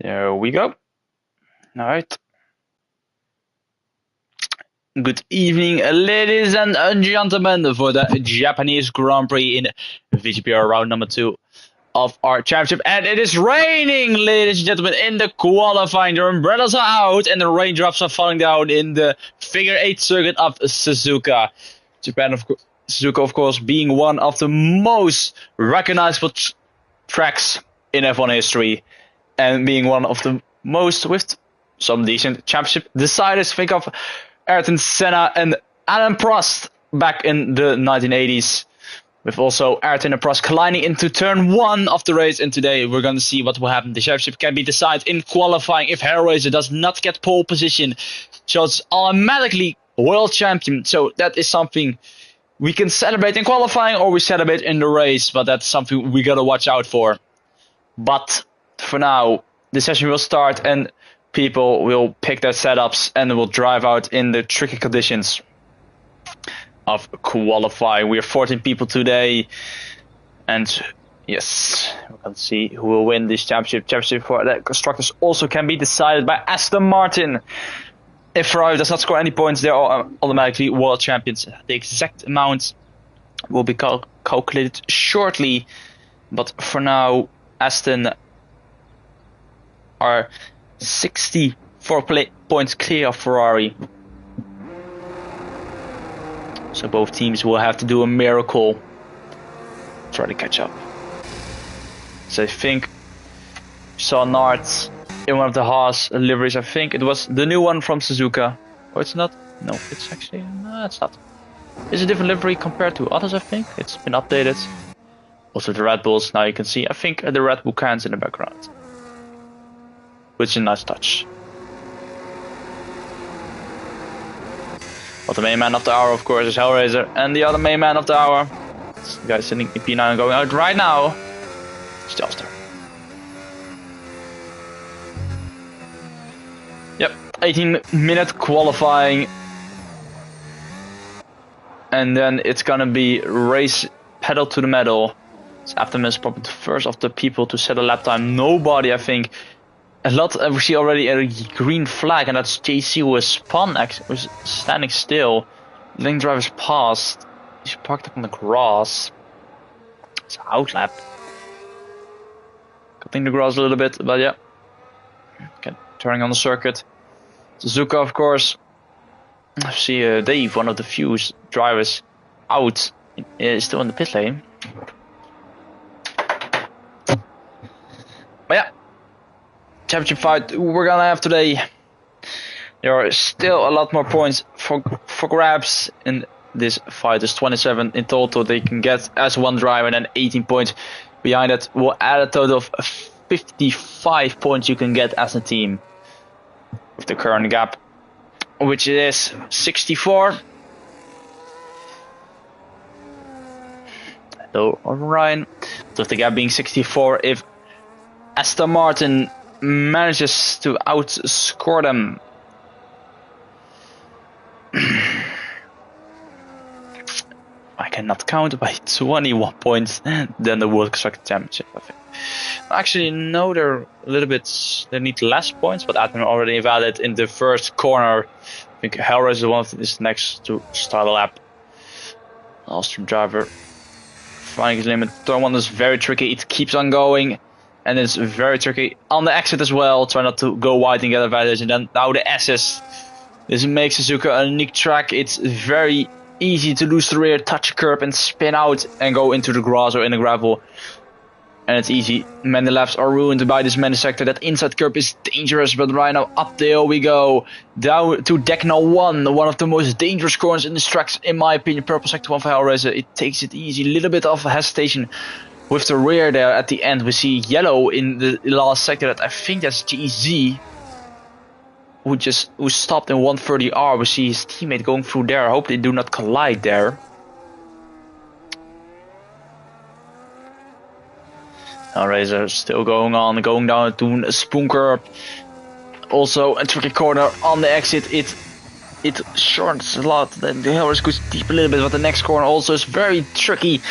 There we go. All right. Good evening, ladies and gentlemen, for the Japanese Grand Prix in Vgpr round number 2 of our championship. And it is raining, ladies and gentlemen, in the qualifying. The umbrellas are out and the raindrops are falling down in the figure 8 circuit of Suzuka. Suzuka, of course, being one of the most recognizable tracks in F1 history. And being one of the most with some decent championship deciders. Think of Ayrton Senna and Alain Prost back in the 1980s. With also Ayrton and Prost colliding into turn 1 of the race. And today we're going to see what will happen. The championship can be decided in qualifying. If Hellraiser does not get pole position, John's automatically world champion. So that is something we can celebrate in qualifying or we celebrate in the race. But that's something we got to watch out for. But for now, the session will start and people will pick their setups and will drive out in the tricky conditions of qualifying. We are 14 people today, and yes, we can see who will win this championship. Championship for the constructors also can be decided by Aston Martin. If Ferrari does not score any points, they are automatically world champions. The exact amount will be calculated shortly, but for now, Aston are 64 points clear of Ferrari. So both teams will have to do a miracle to try to catch up. So I think saw Nart in one of the Haas liveries. I think it was the new one from Suzuka. Oh, it's not? No, it's actually... No, it's not. It's a different livery compared to others, I think. It's been updated. Also the Red Bulls, now you can see, I think, the Red Bull cans in the background. Which is a nice touch. But the main man of the hour, of course, is Hellraiser. And the other main man of the hour, this guy sitting in P9 and going out right now, is Delster. Yep, 18-minute qualifying. And then it's gonna be race pedal to the metal. Optimus probably the first of the people to set a lap time. Nobody, I think. A lot. We see already a green flag, and that's JC was was standing still. Lane drivers passed. He's parked up on the grass. It's an outlap. Cutting the grass a little bit, but yeah. Okay, turning on the circuit. Suzuka, of course. I see Dave, one of the few drivers out, is still in the pit lane. But yeah, championship fight we're gonna have today. There are still a lot more points for grabs in this fight. There's 27 in total they can get as one driver, and then 18 points behind it will add a total of 55 points you can get as a team. With the current gap, which is 64. Hello, Ryan. So with the gap being 64, if Aston Martin manages to outscore them, I cannot count by 21 points, then the World Constructor Championship, I think. Actually, no, they're a little bit, they need less points, but Admin already invalid in the first corner. I think Hellraiser is one of is next to start a lap. Austrian driver finding his limit. Turn 1 is very tricky, it keeps on going. And it's very tricky on the exit as well. Try not to go wide and get advantage. And then now the SS. This makes Suzuka a unique track. It's very easy to lose the rear, touch a curb and spin out and go into the grass or in the gravel. And it's easy. Many laps are ruined by this many sector. That inside curb is dangerous. But right now up the hill we go. Down to Decknell 1. One of the most dangerous corners in this track, in my opinion. Purple sector 1 for Hellraiser. It takes it easy. A little bit of hesitation. With the rear there at the end, we see yellow in the last sector. That I think that's GZ, who stopped in 130R. We see his teammate going through there. I hope they do not collide there. Hellraiser still going on, going down to a spoon curb. Also a tricky corner on the exit. It shortens a lot. The Hellraiser goes deep a little bit, but the next corner also is very tricky.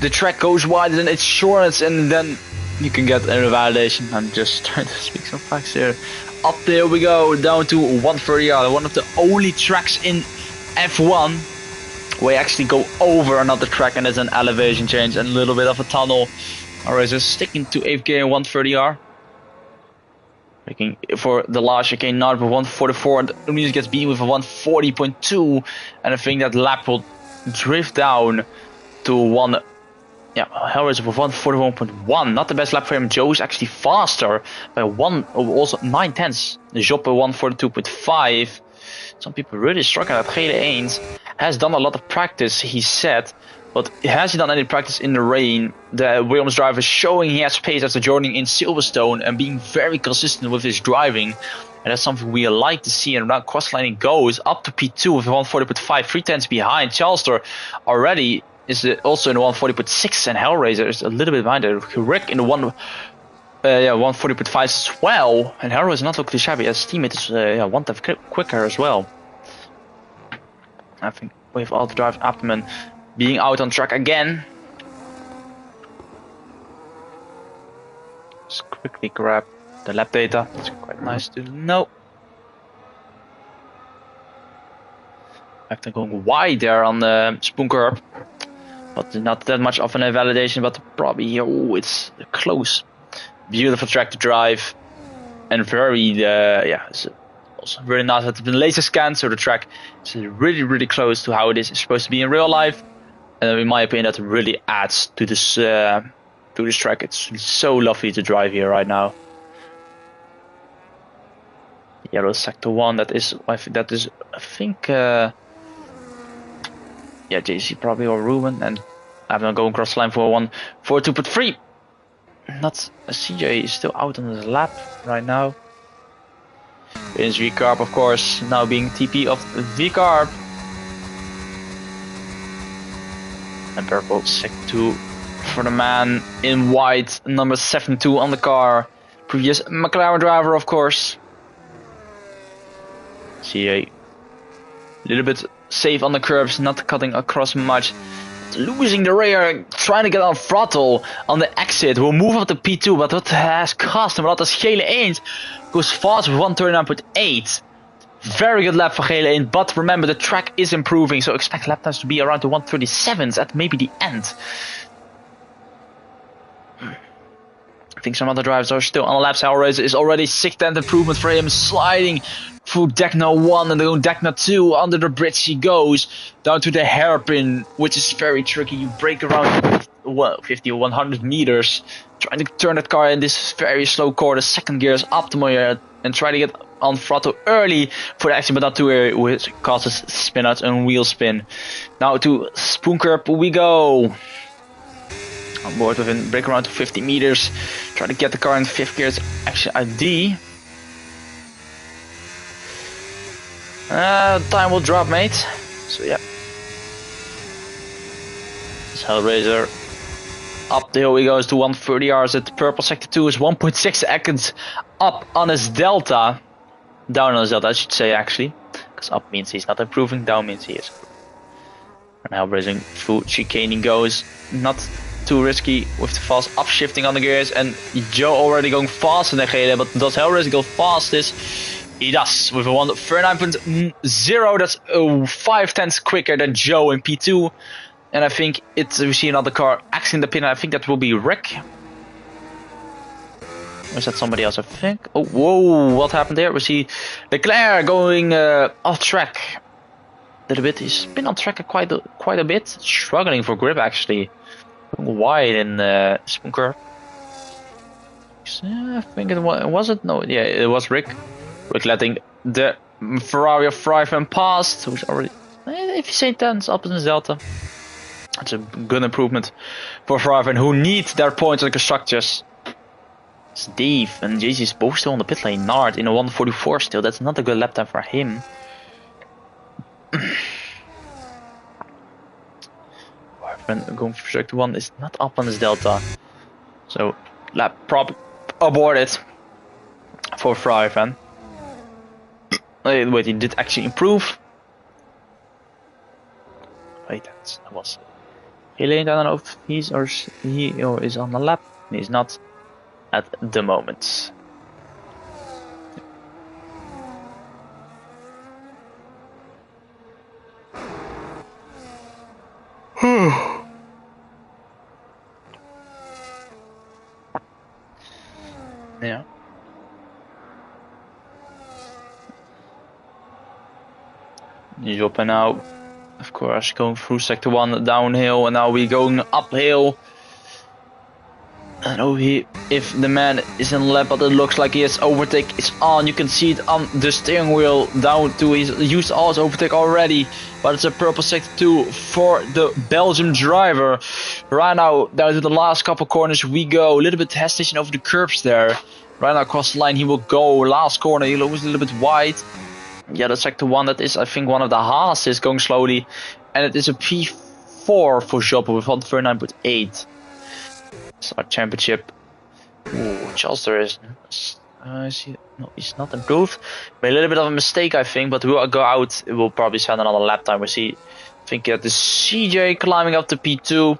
The track goes wider than it shortens, and then you can get a validation. I'm just trying to speak some facts here. Up there we go, down to 130R, one of the only tracks in F1 where you actually go over another track and there's an elevation change and a little bit of a tunnel. Alright, so sticking to AFK and 130R. Making for the last chicane not with 144, and Union gets beaten with a 140.2, and I think that lap will drift down to one. Yeah, Hellraiser with 141.1. Not the best lap for him. Joe's actually faster by also 9/10. Joppe 142.5. Some people really struggle at Gele Eends. Has done a lot of practice, he said. But has he done any practice in the rain? The Williams driver is showing he has pace after joining in Silverstone and being very consistent with his driving. And that's something we like to see. And around crosslining goes up to P2 with 140.5, 3/10 behind. Charleston already is also in 140.6, and Hellraiser is a little bit behind there. Rick in the 140.5 as well. And Hellraiser is not looking shabby. His teammate is 1/10 quicker as well. I think with all the drive abdomen being out on track again. Just quickly grab the lap data. It's quite nice to know. After going wide there on the spoon curb, but not that much of an invalidation. But probably here, it's close. Beautiful track to drive, and very it's also very nice. It's been laser scanned, so the track is really close to how it is supposed to be in real life. And in my opinion, that really adds to this track. It's so lovely to drive here right now. Yellow sector 1. I think JC probably or Ruben, and I'm not going cross line for 142.3. Not CJ is still out on his lap right now. It's Vgpr, of course, now being TP of Vgpr. And purple sector 2 for the man in white, number 72 on the car. Previous McLaren driver, of course. See a little bit safe on the curbs, not cutting across much. Losing the rear, trying to get on throttle on the exit. Will move up to P2, but what has cost him a lot is Gele Eends. Goes fast with 139.8. Very good lap for Gele Eends, but remember the track is improving, so expect lap times to be around the 137s at maybe the end. I think some other drivers are still on the laps. Hellraiser is already 6/10 improvement for him, sliding through Deckner 1 and then Deckner 2. Under the bridge he goes, down to the hairpin, which is very tricky. You break around 50 or 100 meters, trying to turn that car in this very slow corner. The second gear is optimal here, and try to get on throttle early for the action, but not too early, which causes spin out and wheel spin. Now to spoon curb we go. On board within break around to 50 meters. Try to get the car in 5th gear's action ID. Time will drop, mate. So yeah. This Hellraiser up the hill he goes to 130R at purple sector 2 is 1.6 seconds up on his delta. Down on his delta, I should say, actually. Because up means he's not improving, down means he is. And Hellraiser through chicaning goes. Not too risky with the fast upshifting on the gears, and Joe already going faster than Gele, but does Hellraiser go fastest? He does with a 139.0. That's 5/10 quicker than Joe in P2, and I think we see another car exiting the pit. I think that will be Rick. Or is that somebody else? I think. Oh, whoa! What happened there? We see Leclerc going off track a little bit. He's been on track quite a bit, struggling for grip actually. Wide in spoon curb. I think it was it? No, yeah, it was Rick. Rick letting the Ferrari of Fryman past, who's already, if you say 10s up in his delta. That's a good improvement for Fryman, who need their points on the constructors. Steve and JC is both still on the pit lane. Nard in a 144 still. That's not a good lap time for him. Going for sector 1 is not up on his delta, so lap prop aborted for Fryman. Wait, he did actually improve. Wait, that was Elaine. I don't know if he is on the lap. He's not. at the moment. Yeah. Joppe now, of course, going through sector 1 downhill, and now we're going uphill. And over here, if the man is in lap, but it looks like he has overtake is on. You can see it on the steering wheel down to, he's used all his overtake already. But it's a purple sector 2 for the Belgium driver. Right now, down to the last couple corners we go. A little bit hesitation over the curbs there. Right now across the line he will go. Last corner, he was a little bit wide. Yeah, the sector 1, that is I think one of the Haas going slowly. And it is a P4 for Joppe with 139.8. Our championship. Ooh, Charles is. No, he's not improved. Made a little bit of a mistake, I think, but we'll go out. It will probably spend another lap time. We see. I think the CJ climbing up to P2.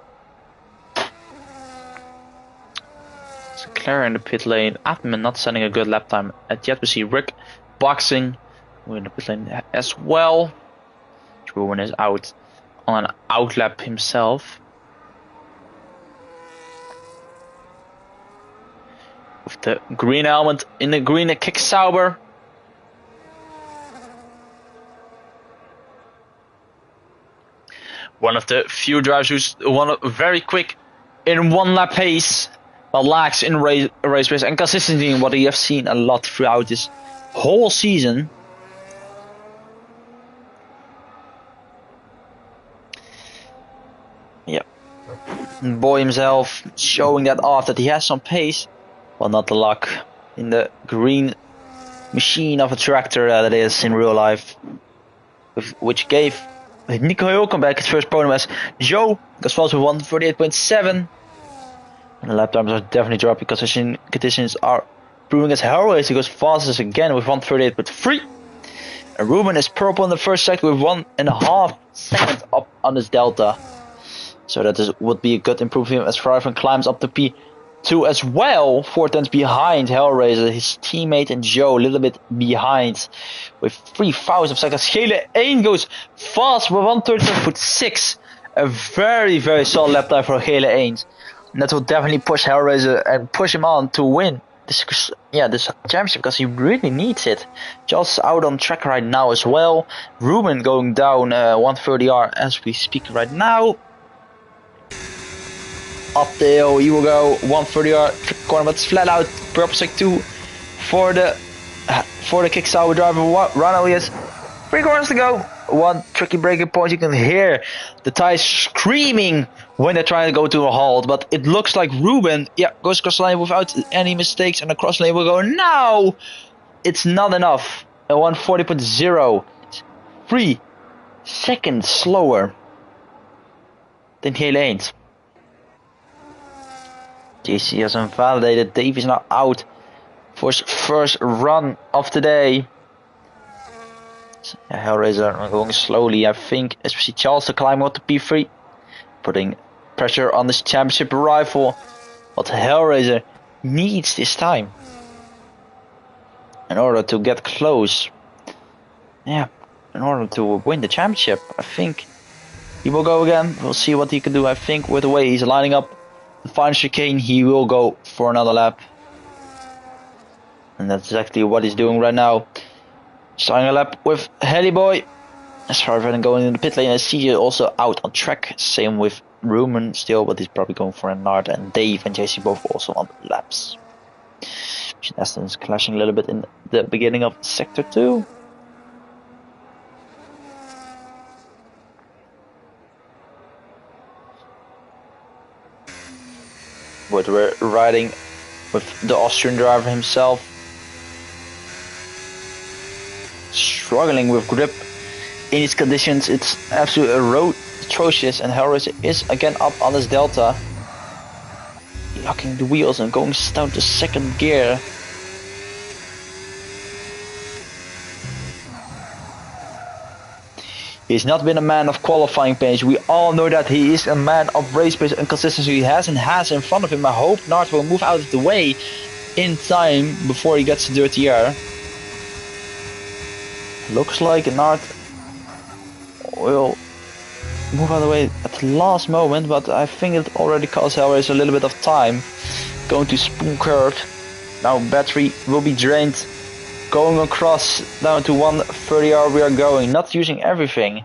So Claire in the pit lane. Admin not sending a good lap time. And yet we see Rick boxing. We're in the pit lane as well. Ruben is out on an outlap himself. With the green helmet in the green kick Sauber. One of the few drivers who's very quick in one lap pace, but lacks in race pace and consistency in what we have seen a lot throughout this whole season. Yep. Boy himself showing that off, that he has some pace. Well, not the luck in the green machine of a tractor that it is in real life. Which gave Nico Hülkenberg his first podium as Joe goes fast with 138.7. And the lap times are definitely dropping because conditions are proving as Hellraiser goes fastest again with 138.3. And Ruben is purple in the first sector with 1.5 seconds up on his delta. So that would be a good improvement as Farfan climbs up to P2 as well, 4 tenths behind Hellraiser, his teammate, and Joe a little bit behind with 3,000 seconds. Gele 1 goes fast with 137.6. A very, very solid lap time for Gele 1. And that will definitely push Hellraiser and push him on to win this championship because he really needs it. Just out on track right now as well. Ruben going down 130R as we speak right now. Up the hill, he will go 130R corner, but it's flat out. Purple sector 2 for the kick Sauber driver. Ronald, he has 3 corners to go. One tricky braking point. You can hear the tires screaming when they're trying to go to a halt. But it looks like Ruben, goes across the line without any mistakes, and across the lane will go now. It's not enough. A 140.0. 3 seconds slower than Gele 1. JC has invalidated. Dave is now out for his first run of the day. So, Hellraiser going slowly, I think, especially Charles to climb up to P3, putting pressure on this championship rifle. But Hellraiser needs this time in order to get close. In order to win the championship. I think he will go again. We'll see what he can do. I think with the way he's lining up the final chicane, he will go for another lap. And that's exactly what he's doing right now. Starting a lap with Heli Boy. As far as going in the pit lane, and CJ also out on track. Same with Ruben still, but he's probably going for a Nard. And Dave and JC both also on the laps. Aston is clashing a little bit in the beginning of sector 2. But we're riding with the Austrian driver himself. Struggling with grip in these conditions. It's absolutely atrocious, and Hellraiser is again up on his delta. Locking the wheels and going down to second gear. He's not been a man of qualifying pace. We all know that he is a man of race pace and consistency. He has in front of him. I hope Nard will move out of the way in time before he gets to dirty air. Looks like Nart will move out of the way at the last moment, but I think it already cost Hellraiser a little bit of time. Going to spoon curve. Now battery will be drained. Going across down to 130R we are going. Not using everything,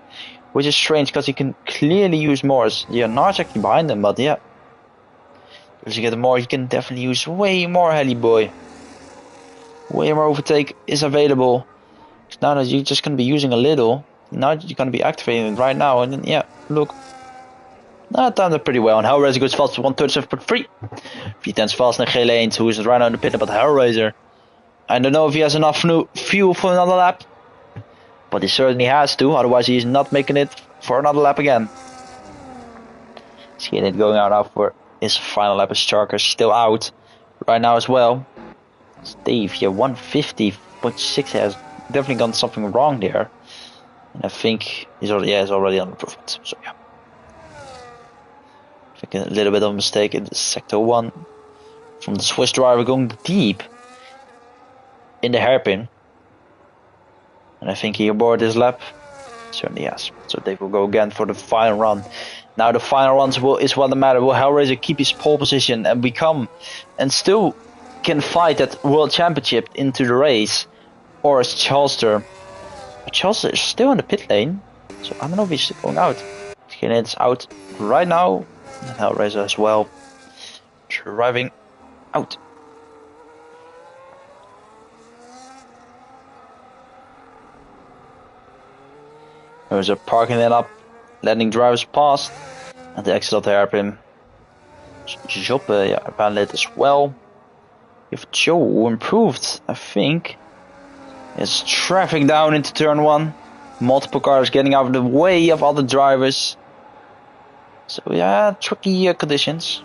which is strange because you can clearly use more. Yeah, Nart's actually behind them, but yeah. If you get more, you can definitely use way more, Heli boy. Way more overtake is available. Now that you're just going to be using a little, now you're going to be activating it right now, and then, yeah, look. That timed it pretty well, and Hellraiser goes fast to 137.3. V10's fast and G1, who is right now in the pit, but Hellraiser, I don't know if he has enough fuel for another lap, but he certainly has to, otherwise he is not making it for another lap again. Seeing it going out now for his final lap. As Charker's still out right now as well. Steve, yeah, 150.6 has definitely done something wrong there, and I think he's already on improvement. So yeah, I think a little bit of a mistake in sector 1 from the Swiss driver going deep in the hairpin, and I think he aborted his lap. Certainly yes. So they will go again for the final run. Now the final runs is what matters. Will Hellraiser keep his pole position and become, and still can fight that world championship into the race, or is Charlester? Charlester is still in the pit lane, so I don't know if he's going out. It's out right now, and Hellraiser as well, driving out. There's a parking lane up, letting drivers pass, and the exit of the hairpin. Joppe, yeah, apparently as well. If Joe improved, I think. It's traffic down into turn 1. Multiple cars getting out of the way of other drivers. So yeah, tricky conditions.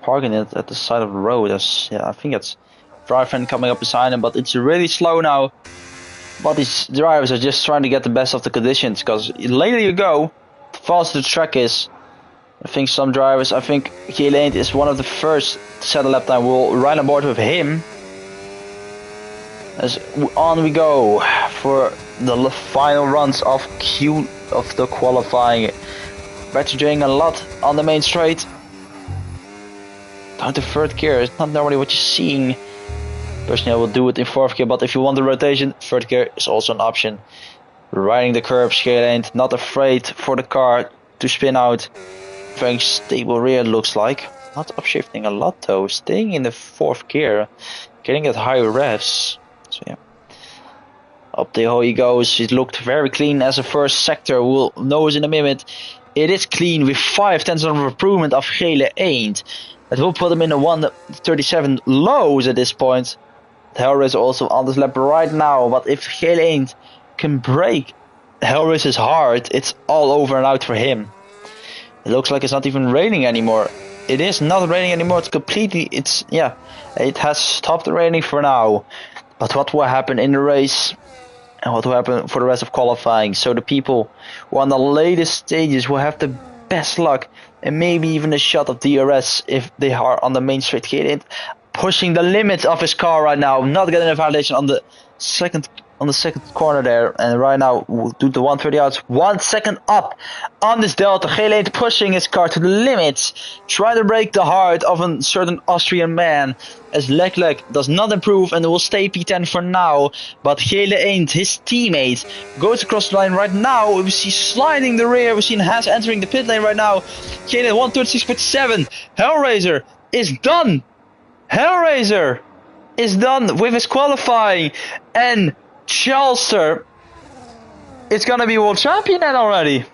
Parking it at the side of the road. I think it's driver coming up behind him, but it's really slow now. But these drivers are just trying to get the best of the conditions, because the later you go, the faster the track is. I think some drivers, I think G1 is one of the first to set a lap time. We'll ride on board with him. As on we go for the final runs of the qualifying. Battery draining a lot on the main straight. Down to third gear is not normally what you're seeing. Personally, I will do it in fourth gear, but if you want the rotation, third gear is also an option. Riding the curbs, G1, not afraid for the car to spin out. Very stable rear, looks like. Not upshifting a lot though, staying in the fourth gear, getting at higher revs. So yeah. Up the hill he goes. It looked very clean as a first sector. We'll know in a minute. It is clean with 5/10 of improvement of G1. It will put him in the 137 lows at this point. Hellraiser also on this lap right now, but if G1 can break Hellraiser's heart, it's all over and out for him. It looks like it's not even raining anymore. It is not raining anymore. It has stopped raining for now. But what will happen in the race, and what will happen for the rest of qualifying? So the people who are on the latest stages will have the best luck, and maybe even a shot of DRS if they are on the main straight. G1 pushing the limits of his car right now, not getting a violation on the second corner there, and right now we'll do the 130 outs, 1 second up on this delta. G1 pushing his car to the limits, trying to break the heart of a certain Austrian man, as Leclerc does not improve and will stay P10 for now. But G1, his teammate, goes across the line right now. We see sliding the rear, we see Haas entering the pit lane right now. G1 136.7, Hellraiser is done. Hellraiser is done with his qualifying, and Charlester is gonna be world champion then already.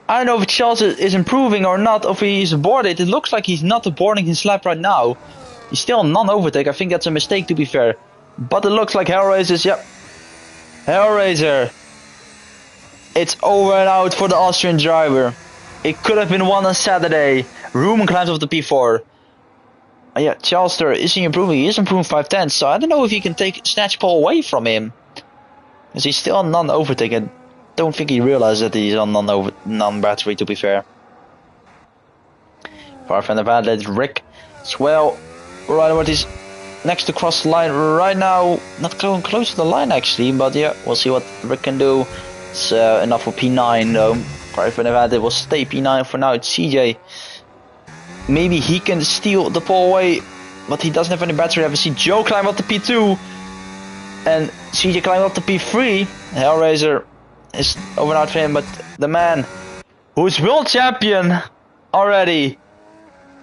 I don't know if Charlester is improving or not, or if he's aborted. It looks like he's not aborting his lap right now. He's still non-overtake. I think that's a mistake, to be fair. But it looks like Hellraiser's, yep. Hellraiser. It's over and out for the Austrian driver. It could have been won on Saturday. Ruben climbs off the P4. Yeah, Chalster, is he improving? He is improving 5/10, so I don't know if you can snatch pole away from him. Because he's still on non-overtake. I don't think he realized that he's on non-battery, to be fair. Far from the bad, that's Rick as well. Right about he's next to cross the line right now. Not going close to the line actually, but yeah, we'll see what Rick can do. It's enough for P9 though. Far from the bad, it will stay P9 for now. It's CJ. Maybe he can steal the pole away, but he doesn't have any battery. I see Joe climb up to P2 and CJ climb up to P3. Hellraiser is over and out for him, but the man who's world champion already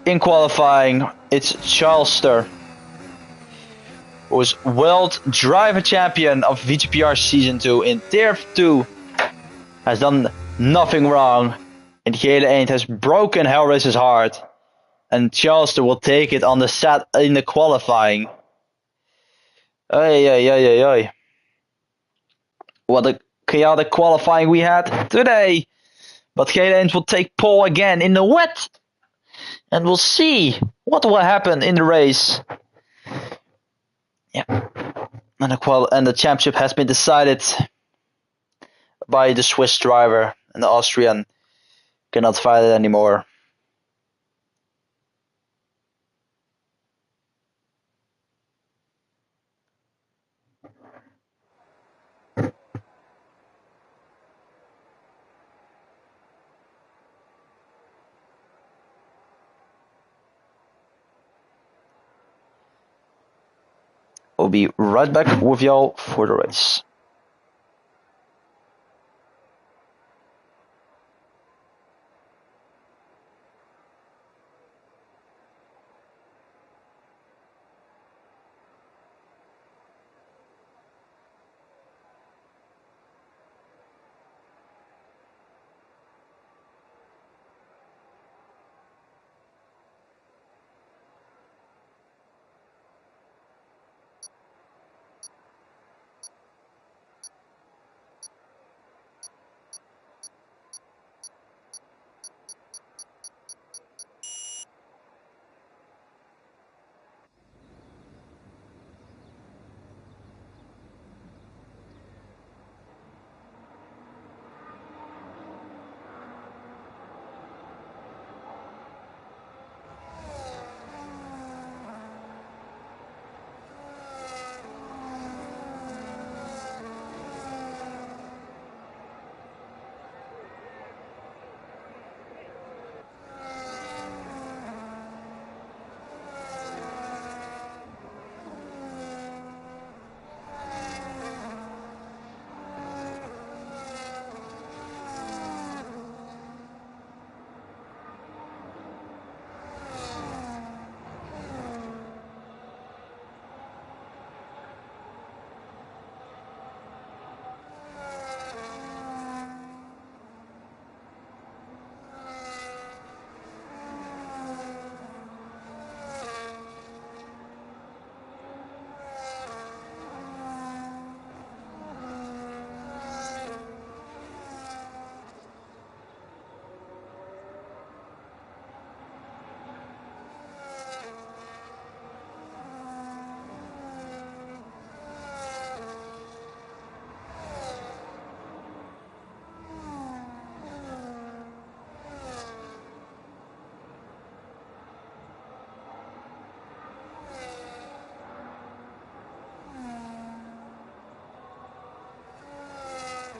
in qualifying, it's Charlester, who's world driver champion of Vgpr season 2 in tier 2, has done nothing wrong, and Gele Eend has broken Hellraiser's heart. And Charlester will take it on the in the qualifying. Ay. What a chaotic qualifying we had today. But Gele Eend will take pole again in the wet. And we'll see what will happen in the race. Yeah. And the championship has been decided by the Swiss driver, and the Austrian cannot fight it anymore. We'll be right back with y'all for the race.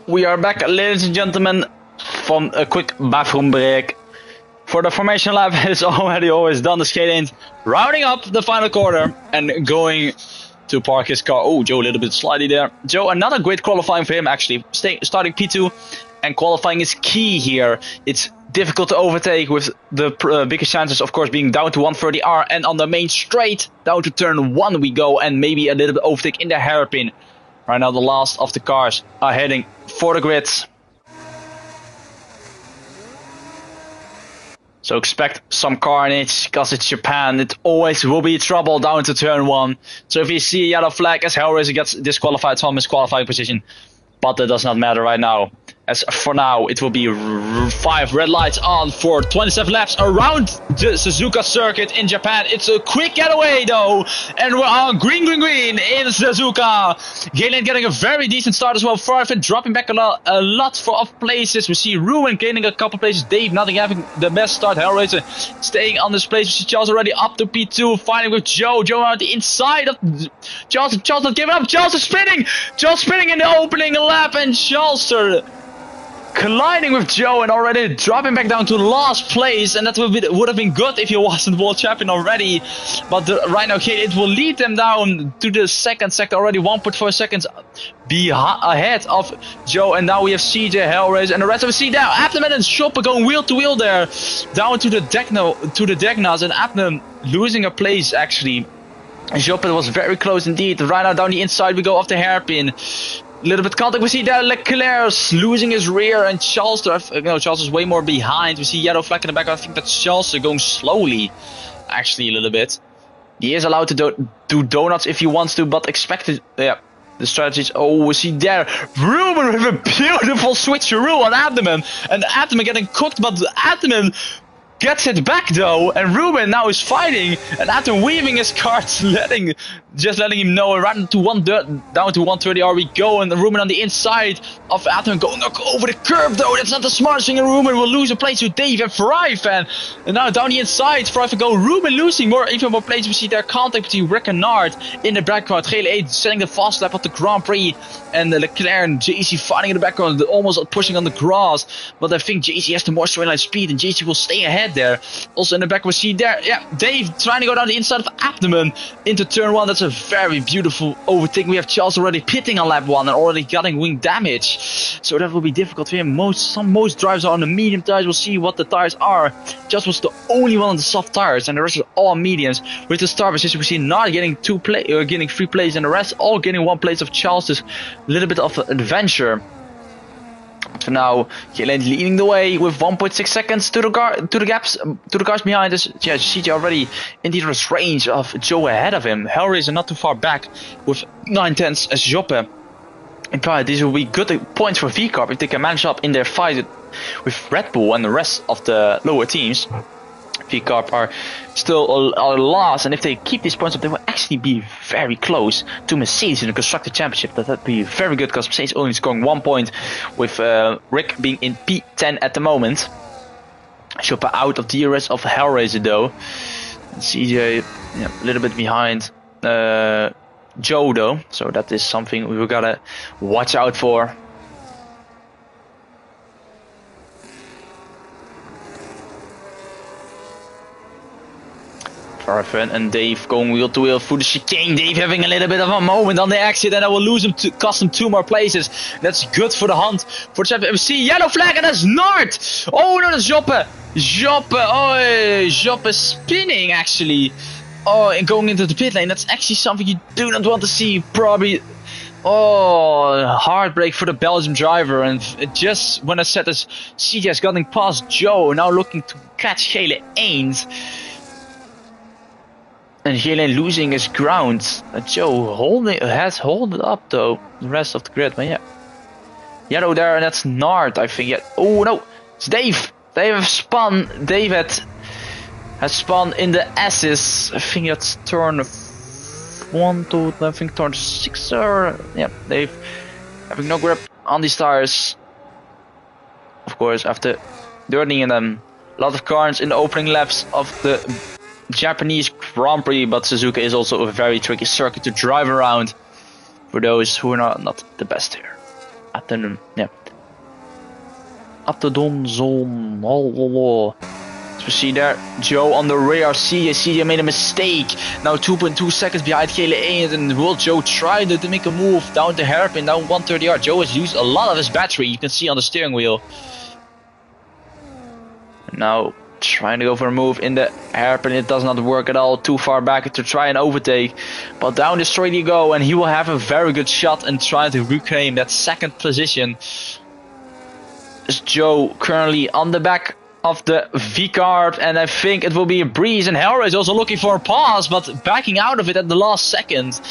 We are back, ladies and gentlemen, from a quick bathroom break. For the formation lap, it's already always done. The Gele Eend rounding up the final quarter and going to park his car. Oh, Joe a little bit slidey there. Joe, another great qualifying for him actually. Starting P2, and qualifying is key here. It's difficult to overtake with the biggest chances, of course, being down to 130R, and on the main straight down to turn 1 we go, and maybe a little bit overtake in the hairpin. Right now the last of the cars are heading for the grids. So expect some carnage, because it's Japan. It always will be trouble down to turn 1. So if you see a yellow flag as Hellraiser gets disqualified from his qualifying position, but that does not matter right now. As for now, it will be 5 red lights on for 27 laps around the Suzuka circuit in Japan. It's a quick getaway though, and we're on green in Suzuka. Galen getting a very decent start as well. Farfin dropping back a lot of places. We see Ruben gaining a couple places. Dave nothing having the best start. Hellraiser staying on this place. We see Charles already up to P2, fighting with Joe. Joe on the inside of Charles. Charles not giving up. Charles is spinning. Charles spinning in the opening lap, and Charles colliding with Joe and already dropping back down to last place, and that would have been good if he wasn't world champion already. But right now, okay, it will lead them down to the second sector already, 1.4 seconds ahead of Joe. And now we have CJ, Hellraiser, and the rest of the see there. Abneman and Shopper going wheel to wheel there, down to the Degnas, and Abneman losing a place actually. Joppe was very close indeed. Right now down the inside we go off the hairpin. A little bit contact. We see there Leclerc's losing his rear, and Charles is way more behind. We see yellow flag in the back. I think that's Charles going slowly, actually a little bit. He is allowed to do donuts if he wants to, but expected. Yeah, the strategies. Oh, we see there Ruben with a beautiful switcheroo on Abdomen, and Abdomen getting cooked, but Abdomen gets it back though, and Ruben now is fighting, and after weaving his cards, just letting him know, right to down to 130 are we go, and Ruben on the inside of Atom going over the curb though. That's not the smartest thing, and Ruben will lose a place to Dave and Fryfan, and now down the inside, Fryfan go, Ruben losing even more places. We see their contact between Rick and Nard in the background. GL8 setting the fast lap of the Grand Prix, and Leclerc and JC fighting in the background, almost pushing on the grass, but I think JC has the more straight line speed, and JC will stay ahead there. Also in the back we see there, yeah, Dave trying to go down the inside of Abdomen into turn 1. That's a very beautiful overtake. We have Charles already pitting on lap 1 and already getting wing damage, so that will be difficult for him. Most drivers are on the medium tires. We'll see what the tires are. Charles was the only one on the soft tires, and the rest is all mediums. With the start position, we see Nard getting 3 plays, and the rest all getting 1 place of Charles. This little bit of an adventure. For now, Jelen leading the way with 1.6 seconds to the cars behind us. Yeah, CJ already in the range of Joe ahead of him. Hellraiser not too far back with 9/10 as Joppe. And probably these will be good points for Vgpr if they can manage up in their fight with Red Bull and the rest of the lower teams. Vgpr are still a loss, and if they keep these points up, they will actually be very close to Mercedes in the Constructor Championship. That would be very good, because Mercedes only scoring 1 point, with Rick being in P10 at the moment. Chopper out of the rest of Hellraiser though. And CJ a little bit behind Joe though, so that is something we gotta watch out for. Farfan and Dave going wheel to wheel through the chicane. Dave having a little bit of a moment on the exit, and I will lose him to cost him 2 more places. That's good for the hunt for the champion. We see yellow flag, and that's Nard. Oh no, that's Joppe. Joppe spinning actually. Oh, and going into the pit lane. That's actually something you do not want to see. Probably. Oh, heartbreak for the Belgian driver. And just when I said this, CJ has gotten past Joe, now looking to catch Gele Ains. And Jelen losing his ground. Joe has held it up though. The rest of the grid, but yeah. Yellow there, and that's Nard, I think. Yeah. Oh no, it's Dave. They have spun. David has spun in the S's. I think that's turn 1 to I think turn 6 or yeah. They've having no grip on these tires. Of course, after dirtying in them, a lot of cars in the opening laps of the Japanese Grand Prix, but Suzuka is also a very tricky circuit to drive around for those who are not the best here. At the Don. So we see there Joe on the rear. CJ made a mistake. Now 2.2 seconds behind Gele, and will Joe try to make a move down the hairpin, down 130 Joe has used a lot of his battery. You can see on the steering wheel. And now trying to go for a move in the hairpin, it does not work at all. Too far back to try and overtake, but down the straight you go, and he will have a very good shot and try to reclaim that second position. Is Joe currently on the back of the Vgpr, and I think it will be a breeze. And Hellraiser is also looking for a pass, but backing out of it at the last second.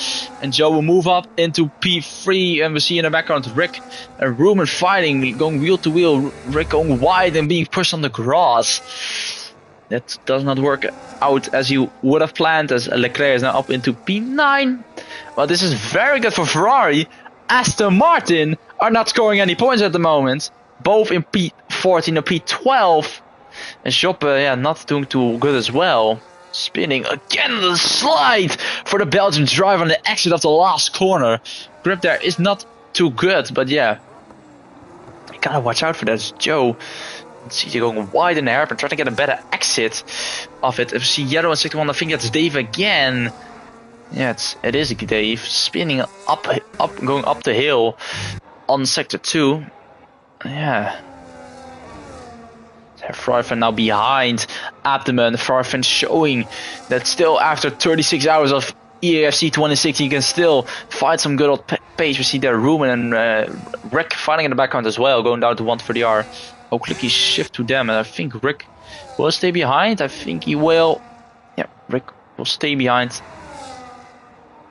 And Joe will move up into P3, and we see in the background Rick and Ruben fighting, going wheel to wheel. Rick going wide and being pushed on the grass. That does not work out as you would have planned, as Leclerc is now up into P9. But this is very good for Ferrari. Aston Martin are not scoring any points at the moment. Both in P14 and P12. And Joppe, not doing too good as well. Spinning again the slide for the Belgian driver on the exit of the last corner. Grip there is not too good, but yeah. You gotta watch out for that. It's Joe. See you going wide in the hairpin, trying to get a better exit of it. If you see yellow and 61, I think that's Dave again. Yeah, it is Dave. Spinning up, going up the hill on sector 2. Yeah. Farfan now behind Abdomen. Farfan showing that still after 36 hours of EAFC 2016 you can still find some good old pace. We see there Ruben and Rick fighting in the background as well, going down to 130R. Oh, clicky shift to them, and I think Rick will stay behind. I think he will. Yeah, Rick will stay behind.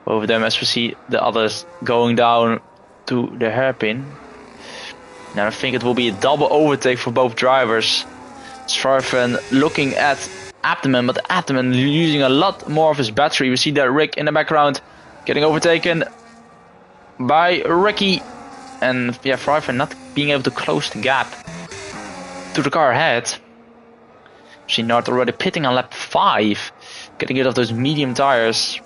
Both of them, as we see the others going down to the hairpin. Now I think it will be a double overtake for both drivers. Svarfen looking at Abdomen, but Abdomen using a lot more of his battery. We see that Rick in the background getting overtaken by Ricky. And yeah, Svarfen not being able to close the gap to the car ahead. See Nart already pitting on lap 5, getting rid of those medium tires.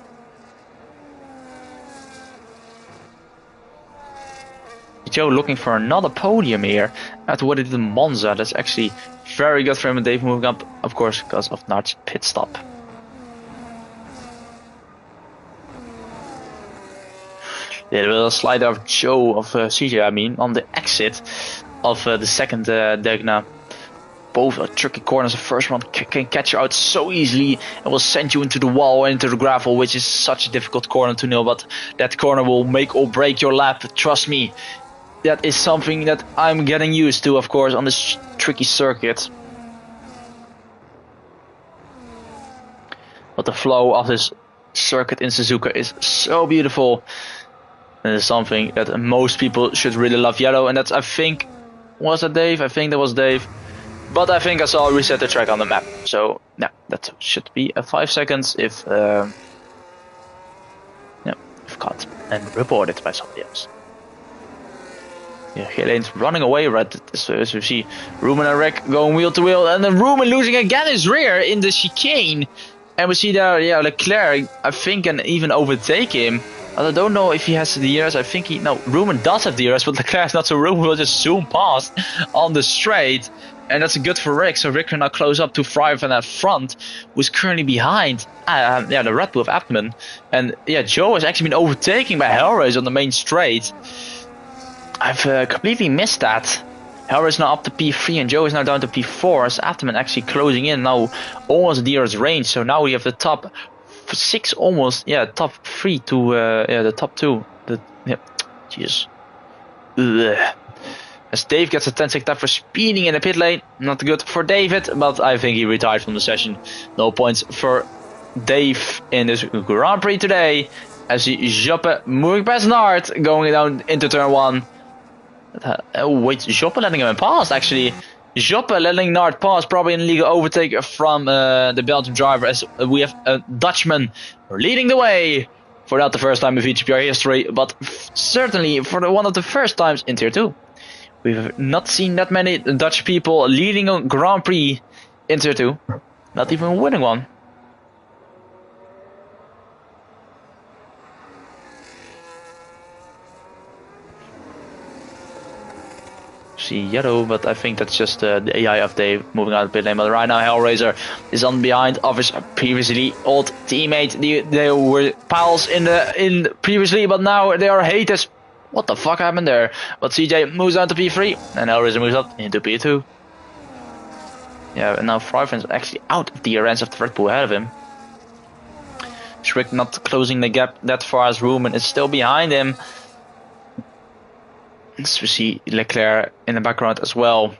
Joe looking for another podium here after what he did in Monza. That's actually very good for him, and Dave moving up, of course, because of Nart's pit stop. Little slide of Joe, of CJ, I mean, on the exit of the second Degna. Both are tricky corners. The first one can catch you out so easily and will send you into the wall or into the gravel, which is such a difficult corner to nail, but that corner will make or break your lap, trust me. That is something that I'm getting used to, of course, on this tricky circuit. But the flow of this circuit in Suzuka is so beautiful. And it's something that most people should really love. Yellow, and that's, I think, was that Dave? I think that was Dave. But I think I saw reset the track on the map. So, yeah, that should be 5 seconds if caught and reported by somebody else. Yeah, Helene's running away right as we see Ruben and Rick going wheel to wheel, and then Ruben losing again his rear in the chicane. And we see there, yeah, Leclerc, I think, can even overtake him. I don't know if he has the DRS. I think Ruben does have DRS, but Leclerc's not, so Ruben will just zoom past on the straight. And that's good for Rick, so Rick can now close up to Fry from that front, who's currently behind the Red Bull of Abdomen. And yeah, Joe has actually been overtaken by Hellraiser on the main straight. I've completely missed that. Hellraiser is now up to P3 and Joe is now down to P4, as Abdomen actually closing in now almost DRS range. So now we have the top 6 almost, top 3 to the top 2. Jesus. As Dave gets a 10-second time for speeding in the pit lane. Not good for David, but I think he retired from the session. No points for Dave in this Grand Prix today. As he Joppe moving past Nart, going down into turn 1. Oh wait, Joppe letting him pass actually. Joppe letting Nart pass, probably an illegal overtake from the Belgian driver, as we have a Dutchman leading the way. For not the first time in Vgpr history, but certainly for one of the first times in Tier 2. We've not seen that many Dutch people leading a Grand Prix in Tier 2. Not even winning one. See yellow, but I think that's just the AI of Dave moving out of the pit lane. But right now Hellraiser is on behind of his previously old teammate. They were pals in previously, but now they are haters. What the fuck happened there? But CJ moves down to P3 and Hellraiser moves up into P2. Yeah, and now Fryfen's actually out of the range of the Red Bull ahead of him. Schrick not closing the gap that far, as Ruben is still behind him. As we see Leclerc in the background as well.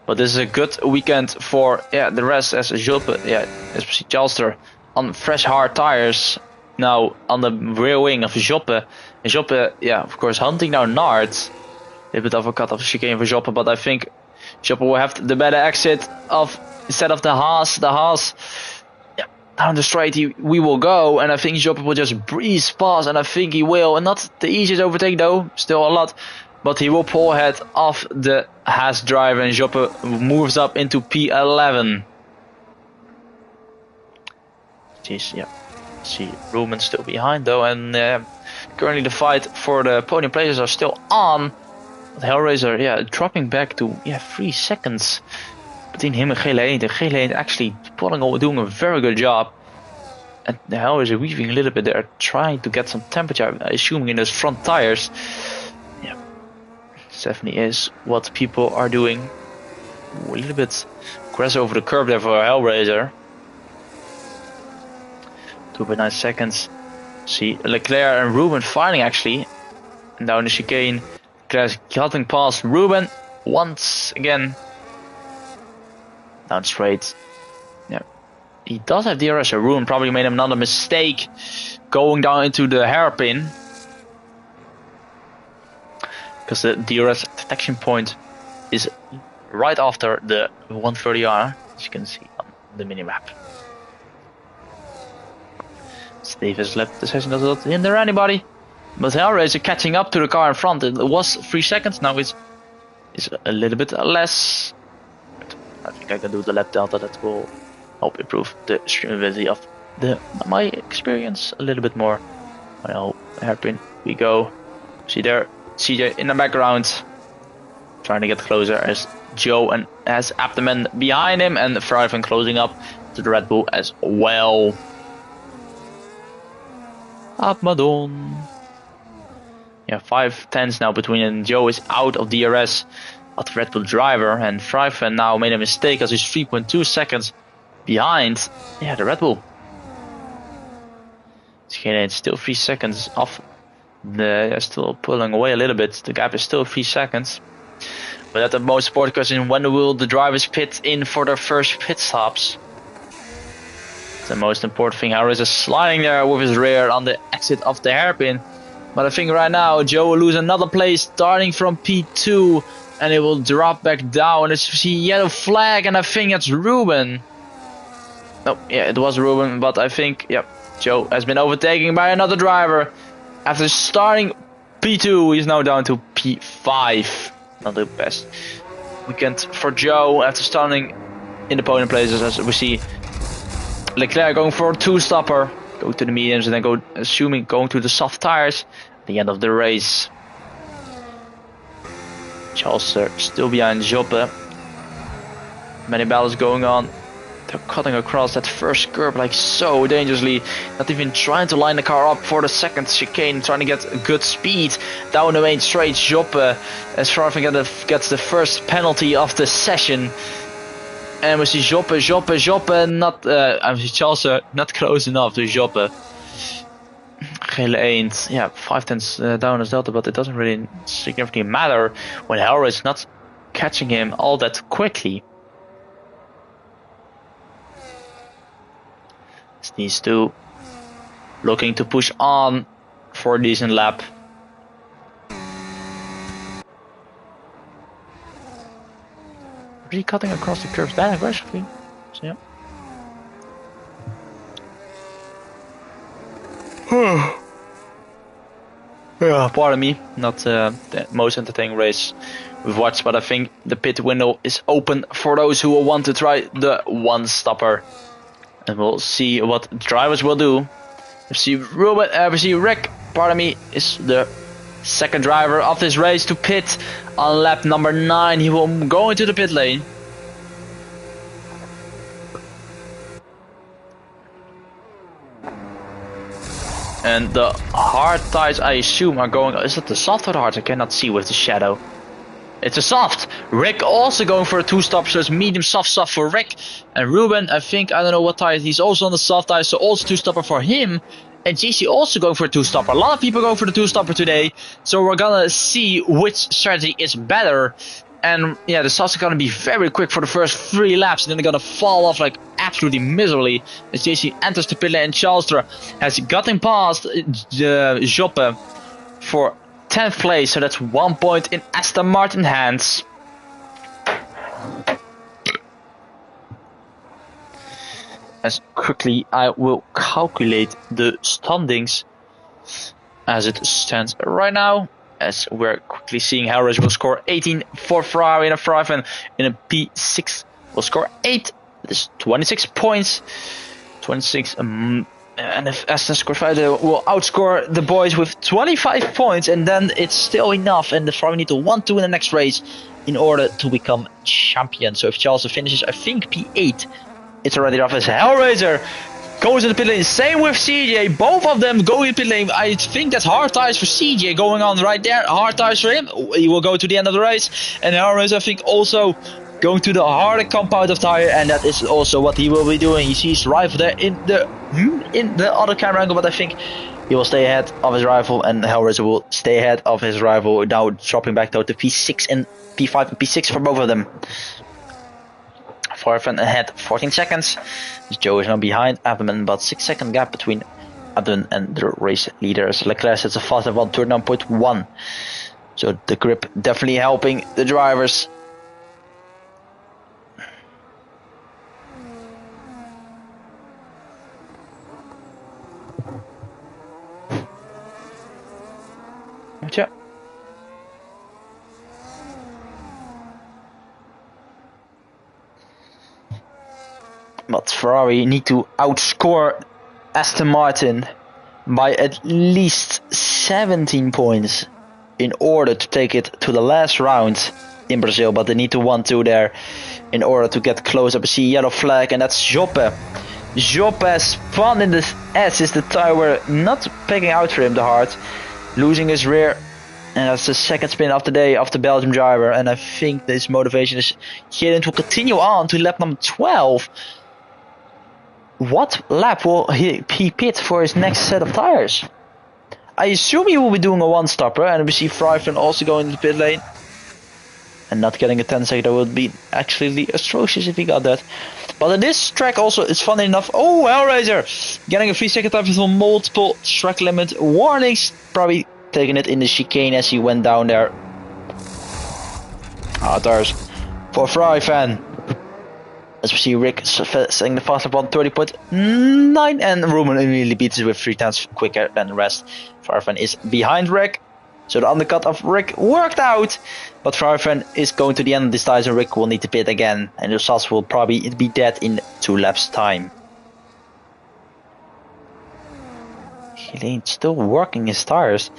But this is a good weekend for the rest, as Joppe, especially Chalster on fresh hard tires. Now on the rear wing of Joppe. And Joppe, of course, hunting down Nard. A bit of a cut off chicane for Joppe, but I think Joppe will have the better exit of instead of the Haas. The Haas, down the straight we will go, and I think Joppe will just breeze past, and I think he will. And not the easiest overtake though, still a lot, but he will pull ahead of the Haas driver, and Joppe moves up into P11. Jeez, see Ruben still behind though, and currently the fight for the podium places are still on. But Hellraiser, dropping back to 3 seconds between him and Gele1. And Gele1 actually doing a very good job. And the Hellraiser weaving a little bit there, trying to get some temperature, assuming in those front tires. Definitely is what people are doing. A little bit aggressive over the curb there for Hellraiser. 2.9 seconds. See Leclerc and Ruben fighting actually. And down the chicane, Leclerc's cutting past Ruben once again. Down straight. He does have DRS, so Ruben probably made another mistake going down into the hairpin. Because the DRS detection point is right after the 130R, as you can see on the minimap. Steve has left the session, does not hinder anybody. But Hellraiser catching up to the car in front. It was 3 seconds, now it's a little bit less. But I think I can do the lap delta, that will help improve the streamability of my experience a little bit more. Well, hairpin we go. See there, CJ in the background, trying to get closer as Joe and has Abdomen behind him, and Fryvan closing up to the Red Bull as well. Abmadon. 5 tenths now between, and Joe is out of DRS of the Red Bull driver, and Fryvan now made a mistake as he's 3.2 seconds behind the Red Bull. It's still 3 seconds off. They're still pulling away a little bit. The gap is still 3 seconds. But at the most important question, when will the drivers pit in for their first pit stops? The most important thing, Harris is sliding there with his rear on the exit of the hairpin. But I think right now Joe will lose another place starting from P2, and it will drop back down. It's a yellow flag, and I think it's Ruben. No, it was Ruben, but I think Joe has been overtaken by another driver. After starting P2, he's now down to P5. Not the best weekend for Joe after starting in the podium places, as we see Leclerc going for a 2-stopper, go to the mediums, and then going to the soft tires at the end of the race. Chalster still behind Joppe. Many battles going on. They're cutting across that first curb like so dangerously, not even trying to line the car up for the second chicane, trying to get good speed down the main straight. Joppe, as far as I gets the first penalty of the session. And we see Joppe, not Chalster not close enough to Joppe. Gele1, 5 tenths down as Delta, but it doesn't really significantly matter when Hellraiser is not catching him all that quickly. These two looking to push on for a decent lap. Really cutting across the curves that aggressively. So, pardon me, not the most entertaining race we've watched, but I think the pit window is open for those who will want to try the 1-stopper. And we'll see what drivers will do. We see Rick, pardon me, is the second driver of this race to pit on lap number 9. He will go into the pit lane. And the hard tires, I assume, are going. Is it the soft or the hard? I cannot see with the shadow. It's a soft. Rick also going for a 2-stop, so it's medium soft for Rick. And Ruben, I don't know what tire, he's also on the soft tire, so also 2-stopper for him. And GC also going for a 2-stopper. A lot of people going for the 2-stopper today, so we're gonna see which strategy is better. And yeah, the softs are gonna be very quick for the first 3 laps, and then they're gonna fall off like absolutely miserably as JC enters the pit lane, and Charlestra has gotten past Joppe for 10th place, so that's 1 point in Aston Martin hands. As quickly I will calculate the standings as it stands right now. As we're quickly seeing, Hellraiser will score 18 for Ferrari in a Ferrari, and in a P6 will score 8. That is 26 points. 26. And if Aston scores 5, they will outscore the boys with 25 points, and then it's still enough. And the Ferrari need to 1-2 in the next race in order to become champion. So if Charles finishes, I think P8, it's already off as Hellraiser goes in the pit lane. Same with CJ. Both of them go in the pit lane. I think that's hard tires for CJ going on right there. Hard tires for him. He will go to the end of the race. And Hellraiser, I think, also going to the harder compound of tire. And that is also what he will be doing. He sees rival there in the other camera angle. But I think he will stay ahead of his rival. And Hellraiser will stay ahead of his rival. Now dropping back to P6 and P5 and P6 for both of them. Farfan ahead 14 seconds. Joe is now behind Abdeman, about 6-second gap between Abdeman and the race leaders. Leclerc sets a faster 1:39.1. So the grip definitely helping the drivers. Yeah. But Ferrari need to outscore Aston Martin by at least 17 points in order to take it to the last round in Brazil. But they need to 1-2 there in order to get close up. I see yellow flag, and that's Joppe. Joppe spun in the S is the tire were not picking out for him the hard, losing his rear. And that's the second spin of the day of the Belgium driver. And I think this motivation is Gerend will continue on to lap number 12. What lap will he pit for his next set of tires? I assume he will be doing a 1-stopper, and we see Fryflin also going to the pit lane. And not getting a 10-second, that would be actually atrocious if he got that. But in this track also, it's funny enough. Oh, Hellraiser! Getting a 3-second time for multiple track limit warnings. Probably taking it in the chicane as he went down there. Tires for Fryflin. As we see Rick setting the faster 1:30.9, and Roman immediately beats it with 3 tenths quicker than the rest. Farfan is behind Rick, so the undercut of Rick worked out, but Farfan is going to the end of this tires, and Rick will need to pit again, and the Sas will probably be dead in 2 laps time. He ain't still working his tires.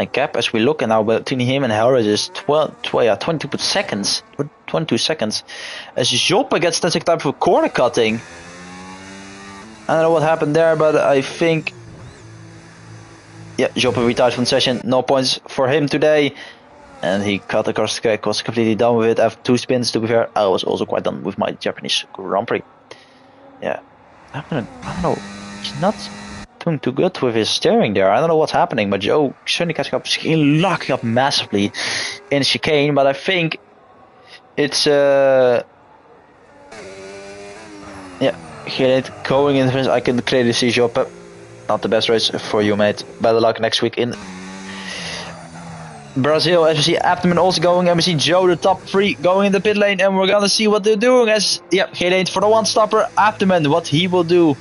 A gap as we look, and now between him and Hellraiser is 22 seconds. 22 seconds. As Joppe gets 10 second time for corner cutting. I don't know what happened there, but I think, yeah, Joppe retires from the session. No points for him today. And he cut across the track, was completely done with it. After 2 spins, to be fair, I was also quite done with my Japanese Grand Prix. Yeah, I don't know. He's not doing too good with his steering there. I don't know what's happening, but Joe certainly catching up, locking up massively in chicane. But I think it's yeah, Gerend going in the fence. I can clearly see Joppe. Not the best race for you, mate. Better luck next week in Brazil. As we see Abdeman also going, and we see Joe, the top 3, going in the pit lane, and we're gonna see what they're doing. As yeah, Gerend for the 1-stopper. Abdeman, what he will do,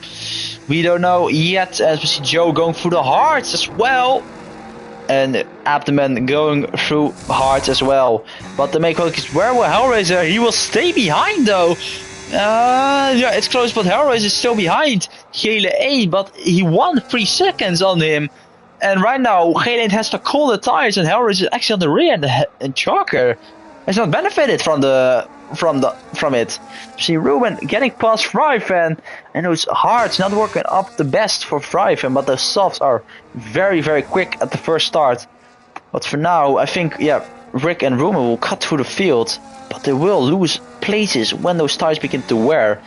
we don't know yet. As we see Joe going through the hards as well, and Abdeman going through hards as well. But the main focus is where will Hellraiser? He will stay behind though. Yeah, it's close, but Hellraiser is still behind Gele 8, but he won 3 seconds on him. And right now, Gerend has to call the tires, and Hellraiser is actually on the rear, and Chalker has not benefited from it. See Ruben getting past Fryfan, and those hards not working up the best for Fryfan, but the softs are very, very quick at the first start. But for now, I think, yeah, Rick and Ruben will cut through the field, but they will lose places when those tires begin to wear.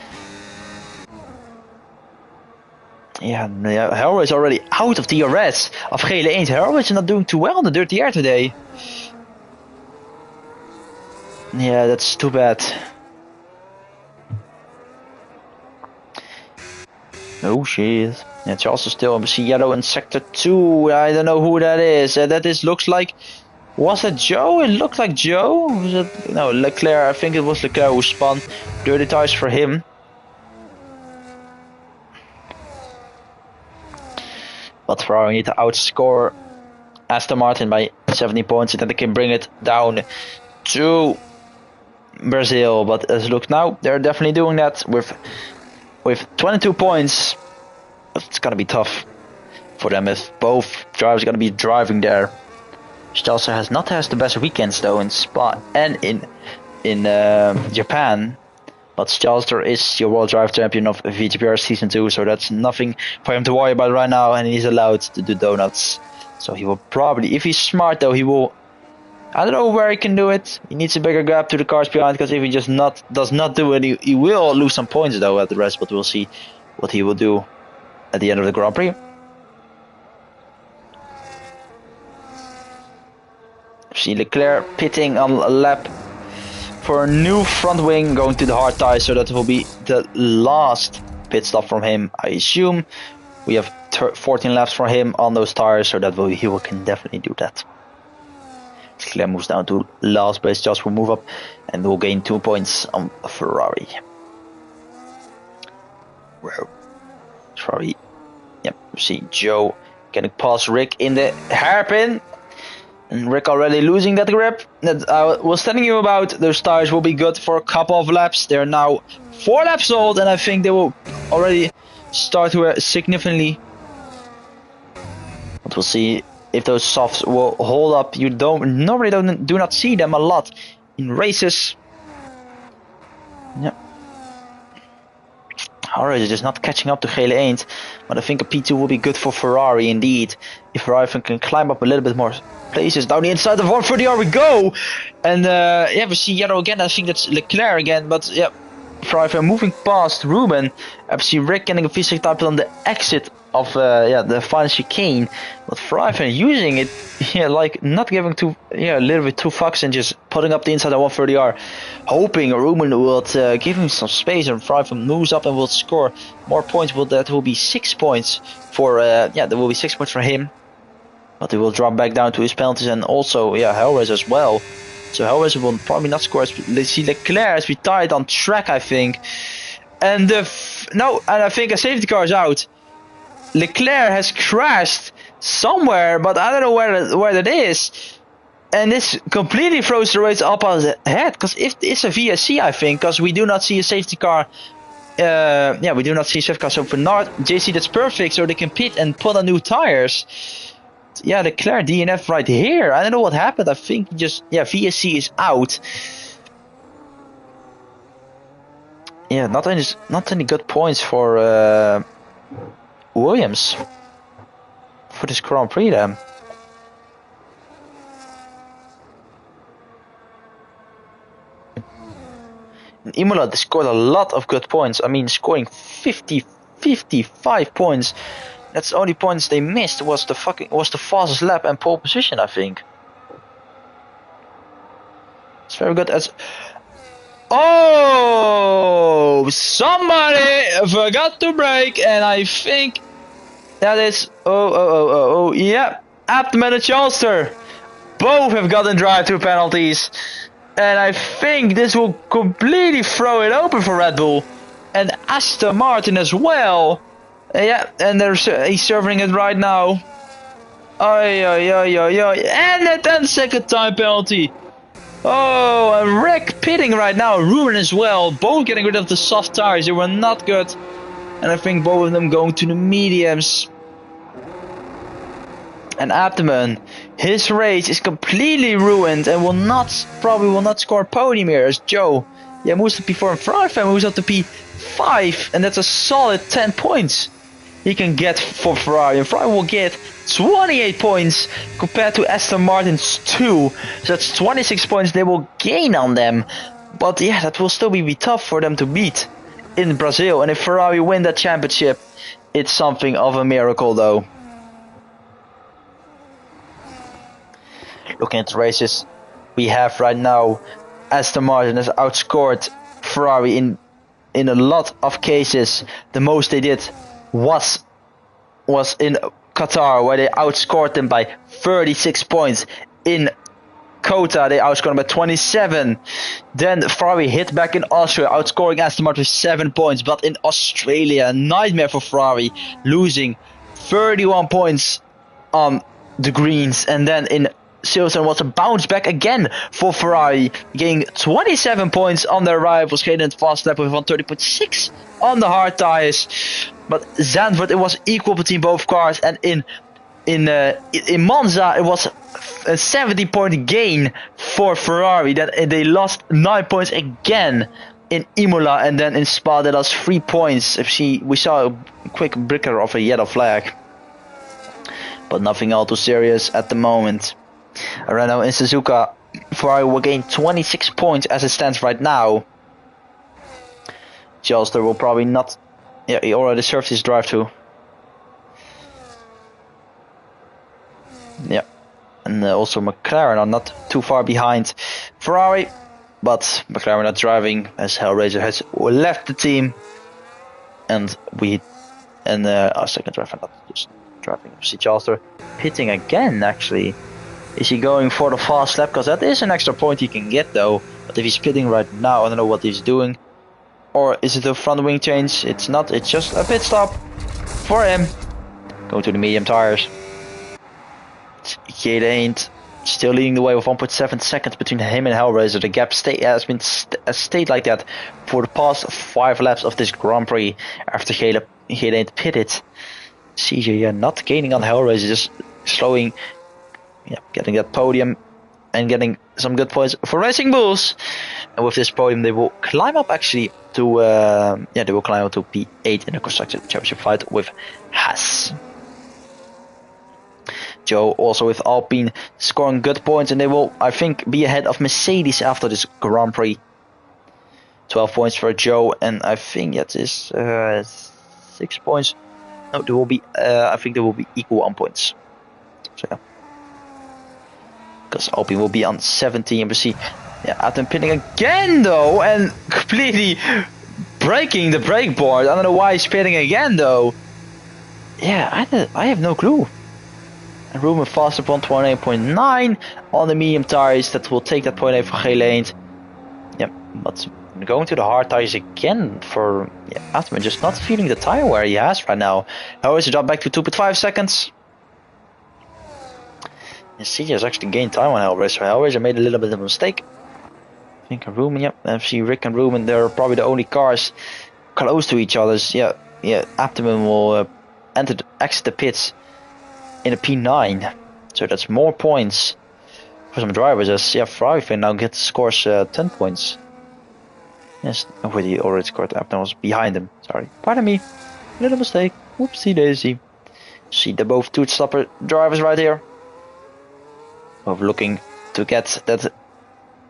Yeah, Hellraiser is already out of DRS of Gele 8. Hellraiser is not doing too well on the dirty air today. Yeah, that's too bad. Oh shit. Yeah, it's also still see yellow in sector 2. I don't know who that is. That is looks like, was it Joe? It looked like Joe. Was it no Leclerc? I think it was Leclerc who spun. Dirty tires for him. But Ferrari need to outscore Aston Martin by 70 points, and then they can bring it down to Brazil. But as it looks now, they're definitely doing that with 22 points. It's gonna be tough for them if both drivers are gonna be driving there. Stelzer has not had the best weekends though in Spa and in Japan. But Stelzer is your World Drive Champion of Vgpr Season 2, so that's nothing for him to worry about right now, and he's allowed to do donuts. So he will probably, if he's smart though, he will, I don't know where he can do it. He needs a bigger gap to the cars behind, because if he just does not do it, he will lose some points though at the rest, but we'll see what he will do at the end of the Grand Prix. See Leclerc pitting on a lap for a new front wing, going to the hard tires, so that will be the last pit stop from him, I assume. We have 14 laps for him on those tires, so that he can definitely do that. Leclerc moves down to last place, just will move up and will gain 2 points on Ferrari. Whoa. Ferrari, yep, see Joe getting past Rick in the hairpin. And Rick already losing that grip that I was telling you about. Those tires will be good for a couple of laps. They're now 4 laps old, and I think they will already start to wear significantly. But we'll see if those softs will hold up. You normally do not see them a lot in races. Yep. Alright, it's just not catching up to Gele Eend, but I think a P2 will be good for Ferrari indeed. If Ferrari can climb up a little bit more places down the inside of 130R we go, and yeah, we see yellow again. I think that's Leclerc again, but yeah, Ferrari moving past Ruben. I see Rick getting a V6 type on the exit of the final chicane, but Ferrari using it, yeah, like not giving a little bit too fucks and just putting up the inside of 130R, hoping Ruben will give him some space, and Ferrari moves up and will score more points. That will be 6 points for there will be 6 points for him. But he will drop back down to his penalties, and also, yeah, Hellraiser as well. So Hellraiser will probably not score. Let's see, Leclerc has retired on track, I think. And and I think a safety car is out. Leclerc has crashed somewhere, but I don't know where that is. And this completely throws the race up on his head, because if it's a VSC, I think, because we do not see a safety car. Yeah, we do not see a safety car. So for JC, that's perfect, so they can pit and put on new tires. Yeah, Leclerc DNF right here. I don't know what happened. I think just, yeah, VSC is out. Yeah, not any good points for Williams for this Grand Prix then. In Imola, they scored a lot of good points. I mean, scoring 55 points. That's the only points they missed was the fastest lap and pole position, I think. It's very good as. Oh, somebody forgot to brake, and I think that is yeah, Abteman and Chalster both have gotten drive-through penalties, and I think this will completely throw it open for Red Bull and Aston Martin as well. Yeah, and he's serving it right now. And a 10-second time penalty. Oh, and Rick pitting right now. Ruben as well. Both getting rid of the soft tires. They were not good. And I think both of them going to the mediums. And Abteman, his race is completely ruined and probably will not score a podium here as Joe. Yeah, moves to P4 and Ferrari moves up to P5. And that's a solid 10 points he can get for Ferrari, and Ferrari will get 28 points compared to Aston Martin's 2, so that's 26 points they will gain on them. But yeah, that will still be tough for them to beat in Brazil, and if Ferrari win that championship, it's something of a miracle though. Looking at the races we have right now, Aston Martin has outscored Ferrari in a lot of cases. The most they did was in Qatar, where they outscored them by 36 points. In Kota, they outscored them by 27. Then Ferrari hit back in Austria, outscoring Aston Martin with 7 points. But in Australia, a nightmare for Ferrari, losing 31 points on the greens. And then in Silverstone was a bounce back again for Ferrari, gaining 27 points on their rivals, gaining fast lap with 130.6 on the hard tires. But Zandvoort, it was equal between both cars, and in Monza it was a 70-point gain for Ferrari. Then they lost 9 points again in Imola, and then in Spa they lost 3 points. We saw a quick breaker of a yellow flag, but nothing all too serious at the moment. Right now in Suzuka, Ferrari will gain 26 points as it stands right now. Jalster will probably not. Yeah, he already served his drive too. Yeah, and also McLaren are not too far behind Ferrari, but McLaren are driving as Hellraiser has left the team, and our second driver not just driving. See Jalster pitting again actually. Is he going for the fast lap? Because that is an extra point he can get though. But if he's pitting right now, I don't know what he's doing. Or is it a front wing change? It's not, it's just a pit stop for him. Going to the medium tires. Geraint still leading the way with 1.7 seconds between him and Hellraiser. The gap has stayed like that for the past 5 laps of this Grand Prix after Geraint pitted. CJ not gaining on Hellraiser, just slowing. Yeah, getting that podium and getting some good points for Racing Bulls. And with this podium, they will climb up actually to they will climb up to P8 in the Constructors' Championship fight with Haas. Joe also with Alpine scoring good points, and they will, I think, be ahead of Mercedes after this Grand Prix. 12 points for Joe, and I think that is 6 points. No, there will be. I think they will be equal on points. So yeah. Because Alpine will be on 17. We see Atom pinning again though, and completely breaking the brake board. I don't know why he's pinning again though. Yeah, I have no clue. And Ruben fast up on 28.9 on the medium tires. That will take that point away for Geraint. Yeah, but going to the hard tires again for Atom, just not feeling the tire wear he has right now. How is it drop back to 2.5 seconds? And CJ has actually gained time on Hellraiser. Hellraiser made a little bit of a mistake. I think Ruben, FC Rick and Ruben, they're probably the only cars close to each other. Abdomen will exit the pits in a P9. So that's more points for some drivers. As Ferrari fan now scores 10 points. Yes, he already scored. Abdomen was behind him. Sorry, pardon me. Little mistake. Whoopsie daisy. See the both two stopper drivers right here. Of looking to get that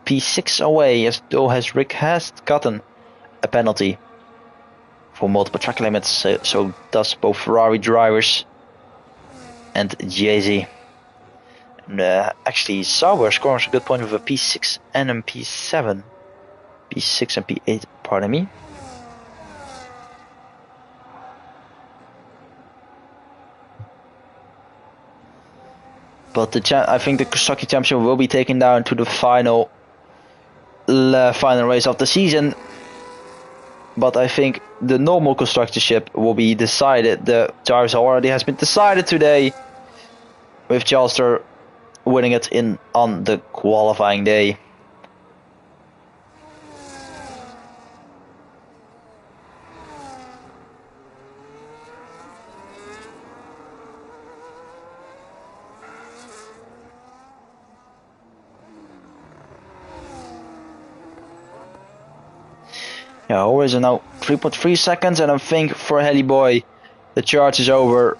P6 away, as though Rick has gotten a penalty for multiple track limits, so does both Ferrari drivers and Jay-Z. And actually Sauber scores a good point with a P6 and a P7. P6 and P8, pardon me. But I think the Constructors' Championship will be taken down to the final race of the season. But I think the normal Constructorship will be decided. The drivers already has been decided today, with Jalster winning it on the qualifying day. Yeah, always now 3.3 seconds, and I think for Heli Boy, the charge is over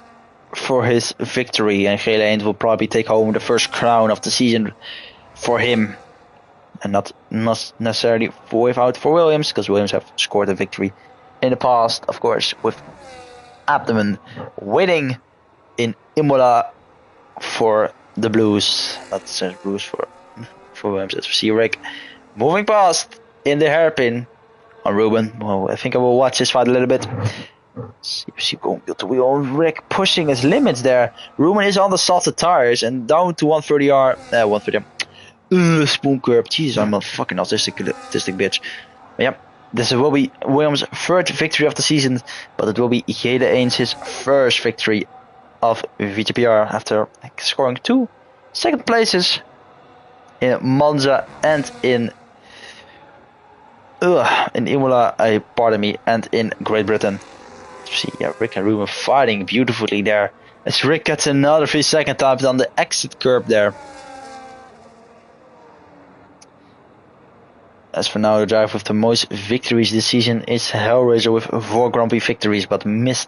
for his victory, and Geraint will probably take home the first crown of the season for him, and not necessarily without for Williams, because Williams have scored a victory in the past, of course, with Abdomen winning in Imola for the Blues. That's Blues for Williams. As we see Rick moving past in the hairpin on Ruben. Well, I think I will watch this fight a little bit. See going wheel to wheel. Rick pushing his limits there. Ruben is on the softer tires and down to 130R. 130. Spoon curb. Jeez, I'm a fucking autistic bitch. But yep. This will be Williams' third victory of the season, but it will be Jede Eens's first victory of Vgpr after scoring 2 second places in Monza and in Imola, pardon me, and in Great Britain. See, yeah, Rick and Ruben fighting beautifully there as Rick gets another 3-second time on the exit curb there. As for now, the driver with the most victories this season is Hellraiser with 4 Grand Prix victories, but missed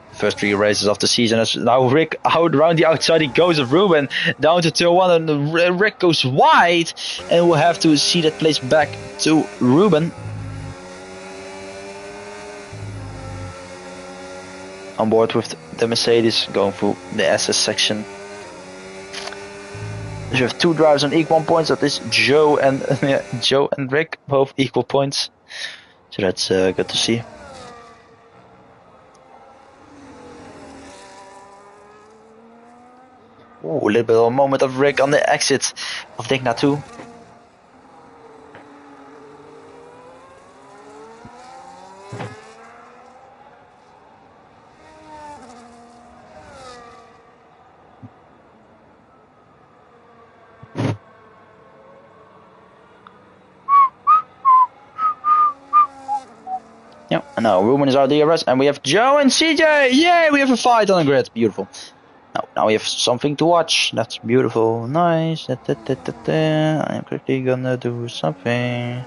the first 3 races of the season. As now Rick out around the outside, he goes of Ruben down to turn 1, and Rick goes wide, and we'll have to see that place back to Ruben. On board with the Mercedes, going through the SS section. So you have 2 drivers on equal points. That is Joe and Rick, both equal points. So that's good to see. Ooh, a little bit of a moment of Rick on the exit of Digna 2. Yeah, and now Ruben is our DRS, and we have Joe and CJ. Yay, we have a fight on the grid. Beautiful. Now we have something to watch. That's beautiful. Nice. I'm quickly gonna do something.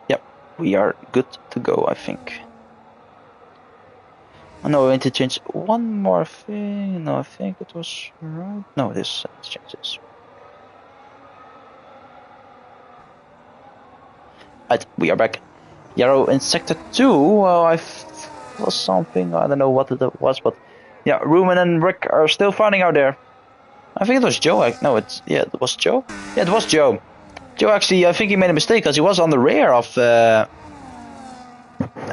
Yep, we are good to go, I think. Oh, no, we need to change one more thing. No, I think it was right. No, let's change this. Right, we are back. Yarrow in sector 2. Well, was something. I don't know what it was, but yeah, Ruben and Rick are still fighting out there. I think it was Joe. It was Joe. Yeah, it was Joe. Joe actually, I think he made a mistake because he was on the rear of. I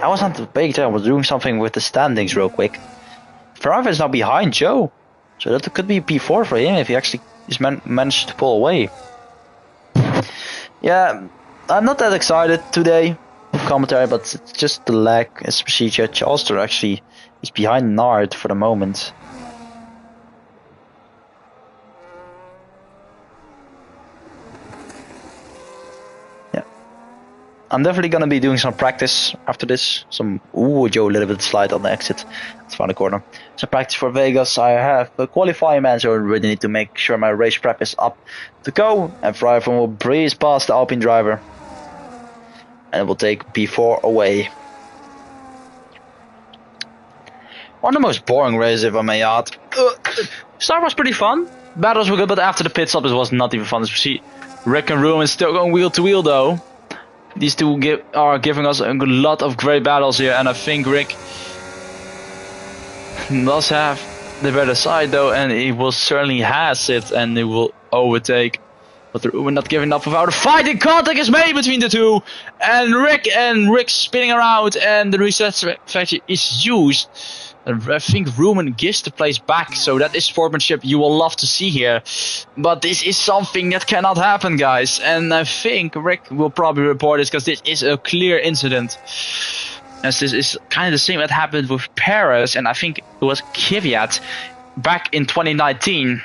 was on the page. I was doing something with the standings real quick. Ferrari is now behind Joe, so that could be P4 for him if he actually managed to pull away. Yeah, I'm not that excited today. Commentary, but it's just the lag, especially Charleston actually is behind Nard for the moment. I'm definitely gonna be doing some practice after this. Joe a little bit slide on the exit. Let's find the corner. Some practice for Vegas. I have a qualifying man, so I really need to make sure my race prep is up to go. And Ferrari will breeze past the Alpine driver. And it will take P4 away. One of the most boring races, if I may add. Start was pretty fun. Battles were good, but after the pit stop, it was not even fun. See, Rick and Ruben still going wheel to wheel though. These two are giving us a lot of great battles here, and I think Rick does have the better side though, and he will certainly has it, and he will overtake. But we're not giving up without a fighting contact is made between the two, and Rick spinning around, and the reset strategy is used. I think Ruben gives the place back, so that is sportsmanship you will love to see here. But this is something that cannot happen, guys. And I think Rick will probably report this because this is a clear incident. As this is kind of the same that happened with Paris, and I think it was Kvyat back in 2019.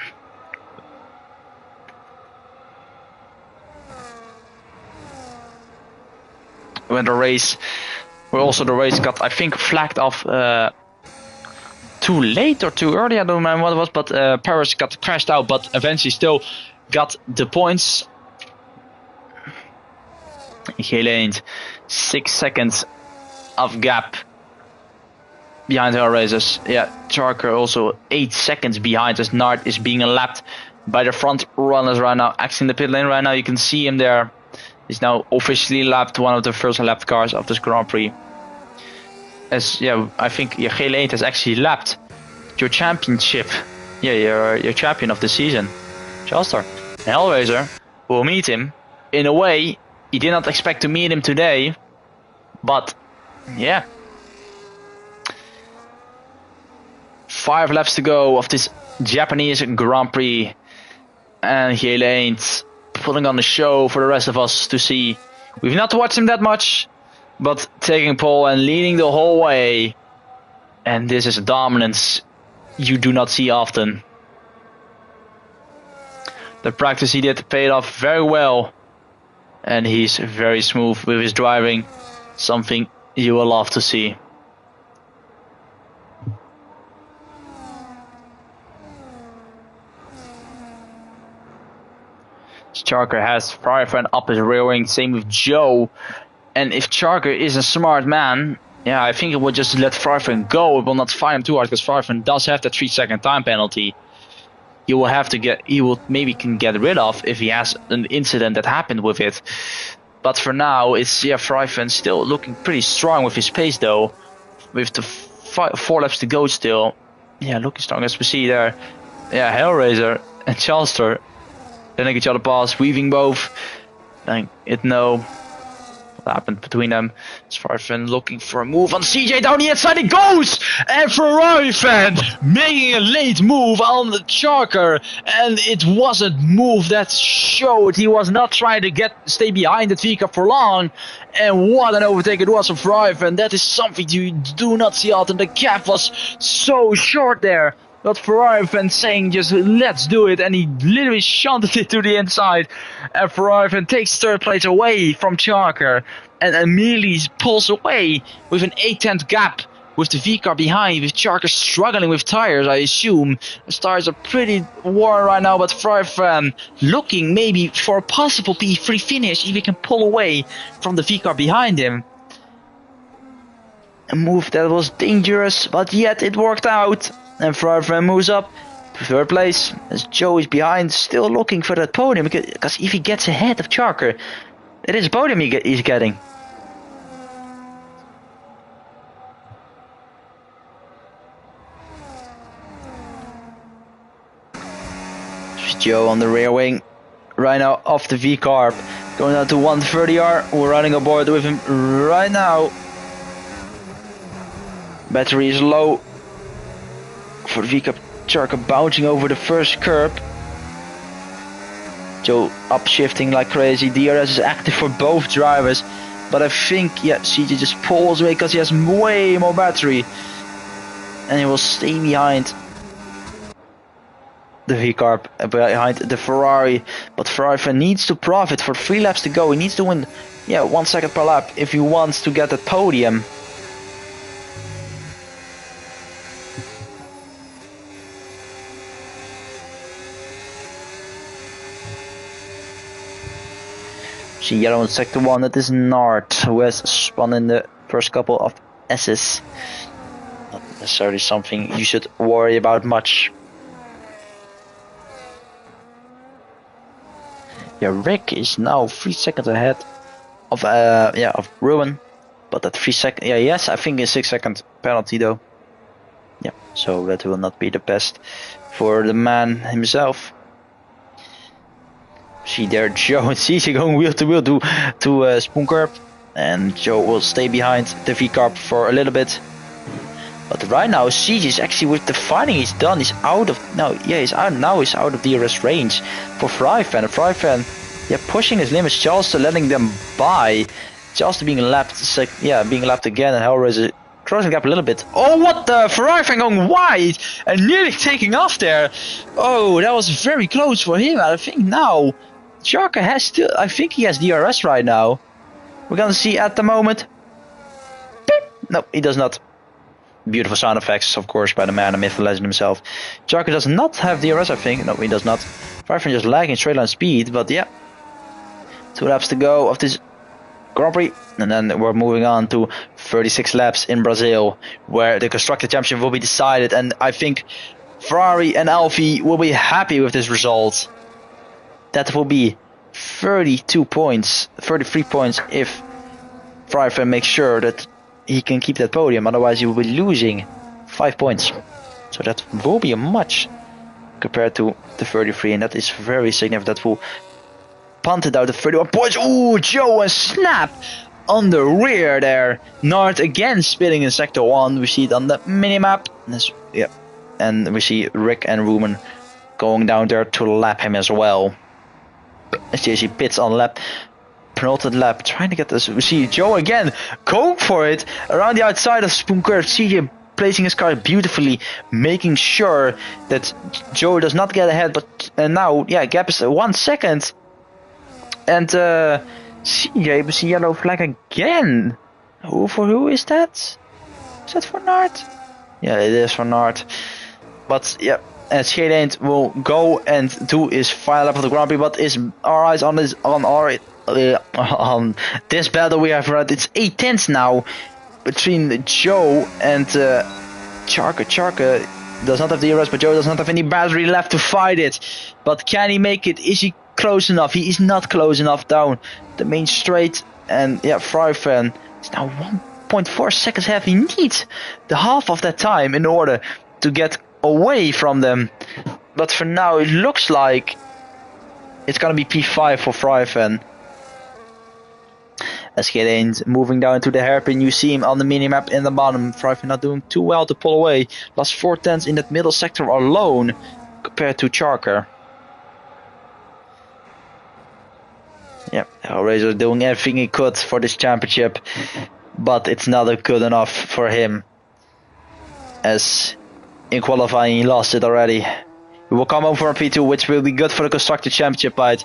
When the race got, I think, flagged off too late or too early, I don't remember what it was, but Paris got crashed out, but eventually still got the points. He gained 6 seconds of gap behind her racers. Yeah, Charker also 8 seconds behind as Nard is being lapped by the front runners right now. Actually in the pit lane right now, you can see him there. He's now officially lapped, one of the first lapped cars of this Grand Prix. As I think G8 has actually lapped your championship. Yeah, your champion of the season, Chalster. Hellraiser will meet him. In a way, he did not expect to meet him today, but yeah. 5 laps to go of this Japanese Grand Prix, and G8 putting on the show for the rest of us to see. We've not watched him that much, but taking pole and leading the whole way. And this is a dominance you do not see often. The practice he did paid off very well. And he's very smooth with his driving. Something you will love to see. Charker has Firefan up his rear wing, same with Joe. And if Charker is a smart man, yeah, I think it will just let Firefan go. It will not fire him too hard because Firefan does have the 3-second time penalty. He will maybe can get rid of if he has an incident that happened with it. But for now, it's Firefan still looking pretty strong with his pace though. With the 4 laps to go still. Yeah, looking strong as we see there. Yeah, Hellraiser and Chalster. Then they get each other past, weaving both. Then what happened between them? Firefan looking for a move on CJ down the inside. It goes! And Firefan making a late move on the Charker. And it was a move that showed he was not trying to stay behind the Vgpr for long. And what an overtake it was of Firefan. That is something you do not see often. The gap was so short there. But Firefan saying just let's do it, and he literally shunted it to the inside. And Firefan takes 3rd place away from Charker and immediately pulls away with an 8/10 gap with the Vgpr behind, with Charker struggling with tires, I assume. The tires are pretty worn right now, but Firefan looking maybe for a possible P3 finish if he can pull away from the Vgpr behind him. A move that was dangerous, but yet it worked out. And Firefan moves up to 3rd place as Joe is behind, still looking for that podium. Because if he gets ahead of Charker, it is a podium he's getting. Joe on the rear wing right now off the Vgpr, going down to 130R. We're running aboard with him right now. Battery is low for the Vgpr. Charker bouncing over the first curb. Joe upshifting like crazy. DRS is active for both drivers, but I think CJ just pulls away because he has way more battery, and he will stay behind the Vgpr, behind the Ferrari. But Ferrari needs to profit. For 3 laps to go, he needs to win 1 second per lap if he wants to get that podium. See yellow in sector 1, that is Nart, who has spun in the first couple of S's. Not necessarily something you should worry about much. Rick is now 3 seconds ahead of Ruin, but that 3 second, yes, I think a 6-second penalty though. So that will not be the best for the man himself. See there, Joe and CJ going wheel to wheel to Spoon Curb, and Joe will stay behind the Vgpr for a little bit. But right now CJ is actually, with the fighting he's done, he's out of he's out of DRS range for Firefan. Pushing his limits. Charleston letting them by. Charleston being lapped again, and Hellraiser closing the gap a little bit. Oh, what the! Firefan going wide and nearly taking off there. Oh, that was very close for him. I think now Charker I think he has DRS right now. We're gonna see at the moment. Beep. No, he does not. Beautiful sound effects, of course, by the man, the myth, the legend himself. Charker does not have DRS, I think. No, he does not. Firefan just lagging straight line speed, but 2 laps to go of this Grand Prix, and then we're moving on to 36 laps in Brazil, where the Constructor Championship will be decided. And I think Ferrari and Alfie will be happy with this result. That will be 32 points, 33 points if Ferrari makes sure that he can keep that podium. Otherwise, he will be losing 5 points. So that will be a much compared to the 33, and that is very significant. That will punt it out to 31 points. Ooh, Joe, a snap on the rear there. Nart again spinning in sector 1. We see it on the minimap. Yeah. And we see Rick and Ruben going down there to lap him as well. As JC pits on lap, penultimate lap, trying to get this. We see Joe again going for it around the outside of Spoon Curve. See him placing his car beautifully, making sure that Joe does not get ahead. But now, yeah, gap is 1 second. And CJ, we see yellow flag again. Who is that? Is that for Nart? Yeah, it is for Nart. But yeah, and Schedeend will go and do his final lap of the Grand Prix. But is our eyes on this on this battle we have read? It's 8 tenths now between Joe and Charka. Charka does not have the ERS, but Joe does not have any battery left to fight it. But can he make it? Is he close enough? He is not close enough down the main straight. And yeah, Fryfan is now 1.4 seconds ahead. He needs the half of that time in order to get away from them. But for now, it looks like it's gonna be P5 for Fryfan. As Schedeend moving down to the hairpin, you see him on the minimap in the bottom. Fryfan not doing too well to pull away. Lost 4 tenths in that middle sector alone compared to Charker. Yeah, Hellraiser doing everything he could for this championship, but it's not good enough for him. As in qualifying, he lost it already. He will come home for a P2, which will be good for the Constructor Championship fight.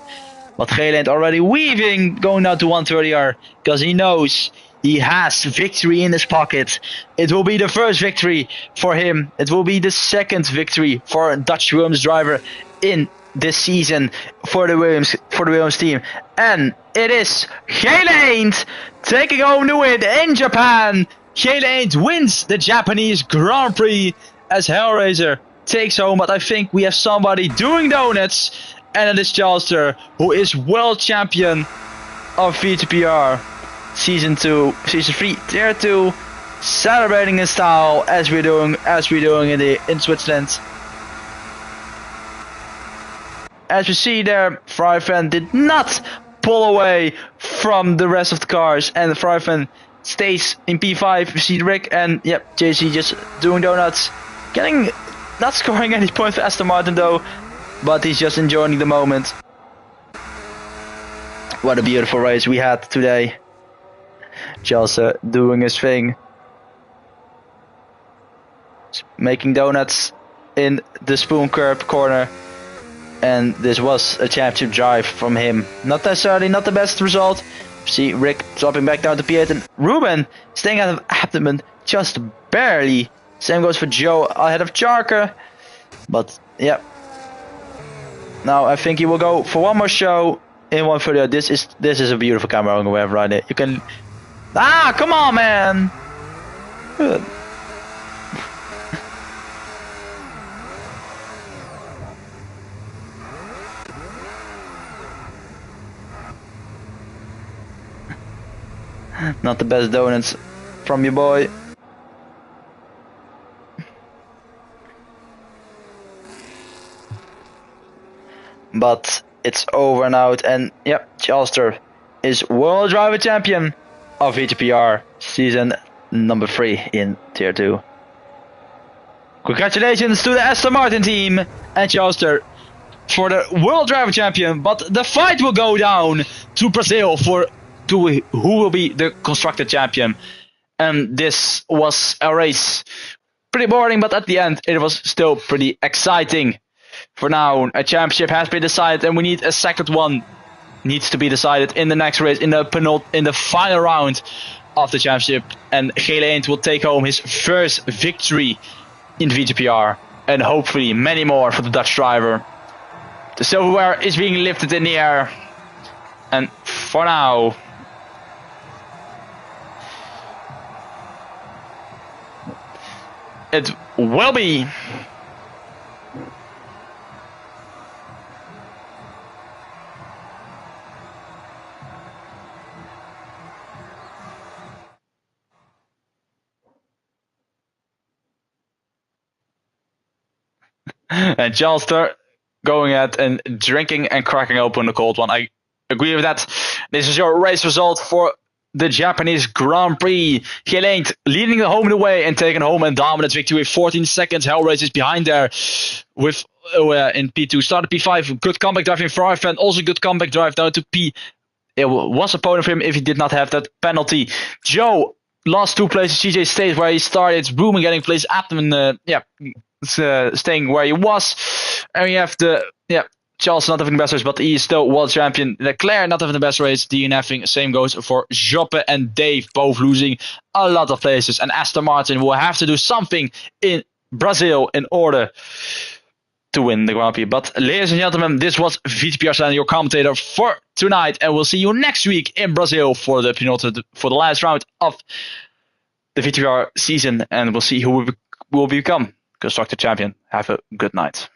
But Schedeend already weaving, going down to 130R, because he knows he has victory in his pocket. It will be the first victory for him. It will be the second victory for a Dutch Williams driver in this season for the Williams team. And it is Schedeend taking home the win in Japan. Schedeend wins the Japanese Grand Prix as Hellraiser takes home. But I think we have somebody doing donuts, and it is Chalster, who is world champion of Vgpr season 3 tier 2, celebrating in style as we're doing in Switzerland. As we see there, Fryfan did not pull away from the rest of the cars, and Fryfan stays in P5. We see Rick and yep, JC just doing donuts, not scoring any points for Aston Martin though, but he's just enjoying the moment. What a beautiful race we had today. Chelsea doing his thing, making donuts in the Spoon Curb corner. And this was a championship drive from him. Not necessarily not the best result. See Rick dropping back down to P8 and Ruben staying out of abdomen just barely. Same goes for Joe ahead of Charker. But yeah. Now I think he will go for one more show in one video. This is a beautiful camera angle we have right there. You can come on, man. Good. Not the best donuts from your boy. But it's over and out, and yep, Chalster is World Driver Champion of Vgpr season number 3 in tier 2. Congratulations to the Aston Martin team and Chalster for the World Driver Champion, but the fight will go down to Brazil to who will be the Constructor Champion. And this was a race pretty boring, but at the end it was still pretty exciting. For now, a championship has been decided, and we need a second one needs to be decided in the next race, in the final round of the championship. And Schedeend will take home his first victory in Vgpr, and hopefully many more for the Dutch driver. The silverware is being lifted in the air, and for now, it will be And Charles going at and drinking and cracking open the cold one. I agree with that. This is your race result for the Japanese Grand Prix. Gelaint leading the home and away and taking home a dominant victory with 14 seconds. Hellrace is behind there with in P2. Started P5. Good comeback drive in Farfan. Also good comeback drive down to P. It was a podium for him if he did not have that penalty. Joe lost 2 places. CJ stayed where he started. Broom getting placed at him. Staying where he was. And we have Charles not having the best race, but he is still world champion. Leclerc not having the best race. DNFing. Same goes for Joppe and Dave, both losing a lot of places. And Aston Martin will have to do something in Brazil in order to win the Grand Prix. But ladies and gentlemen, this was Vgpr, your commentator for tonight, and we'll see you next week in Brazil for the last round of the Vgpr season, and we'll see who will become Constructor Champion. Have a good night.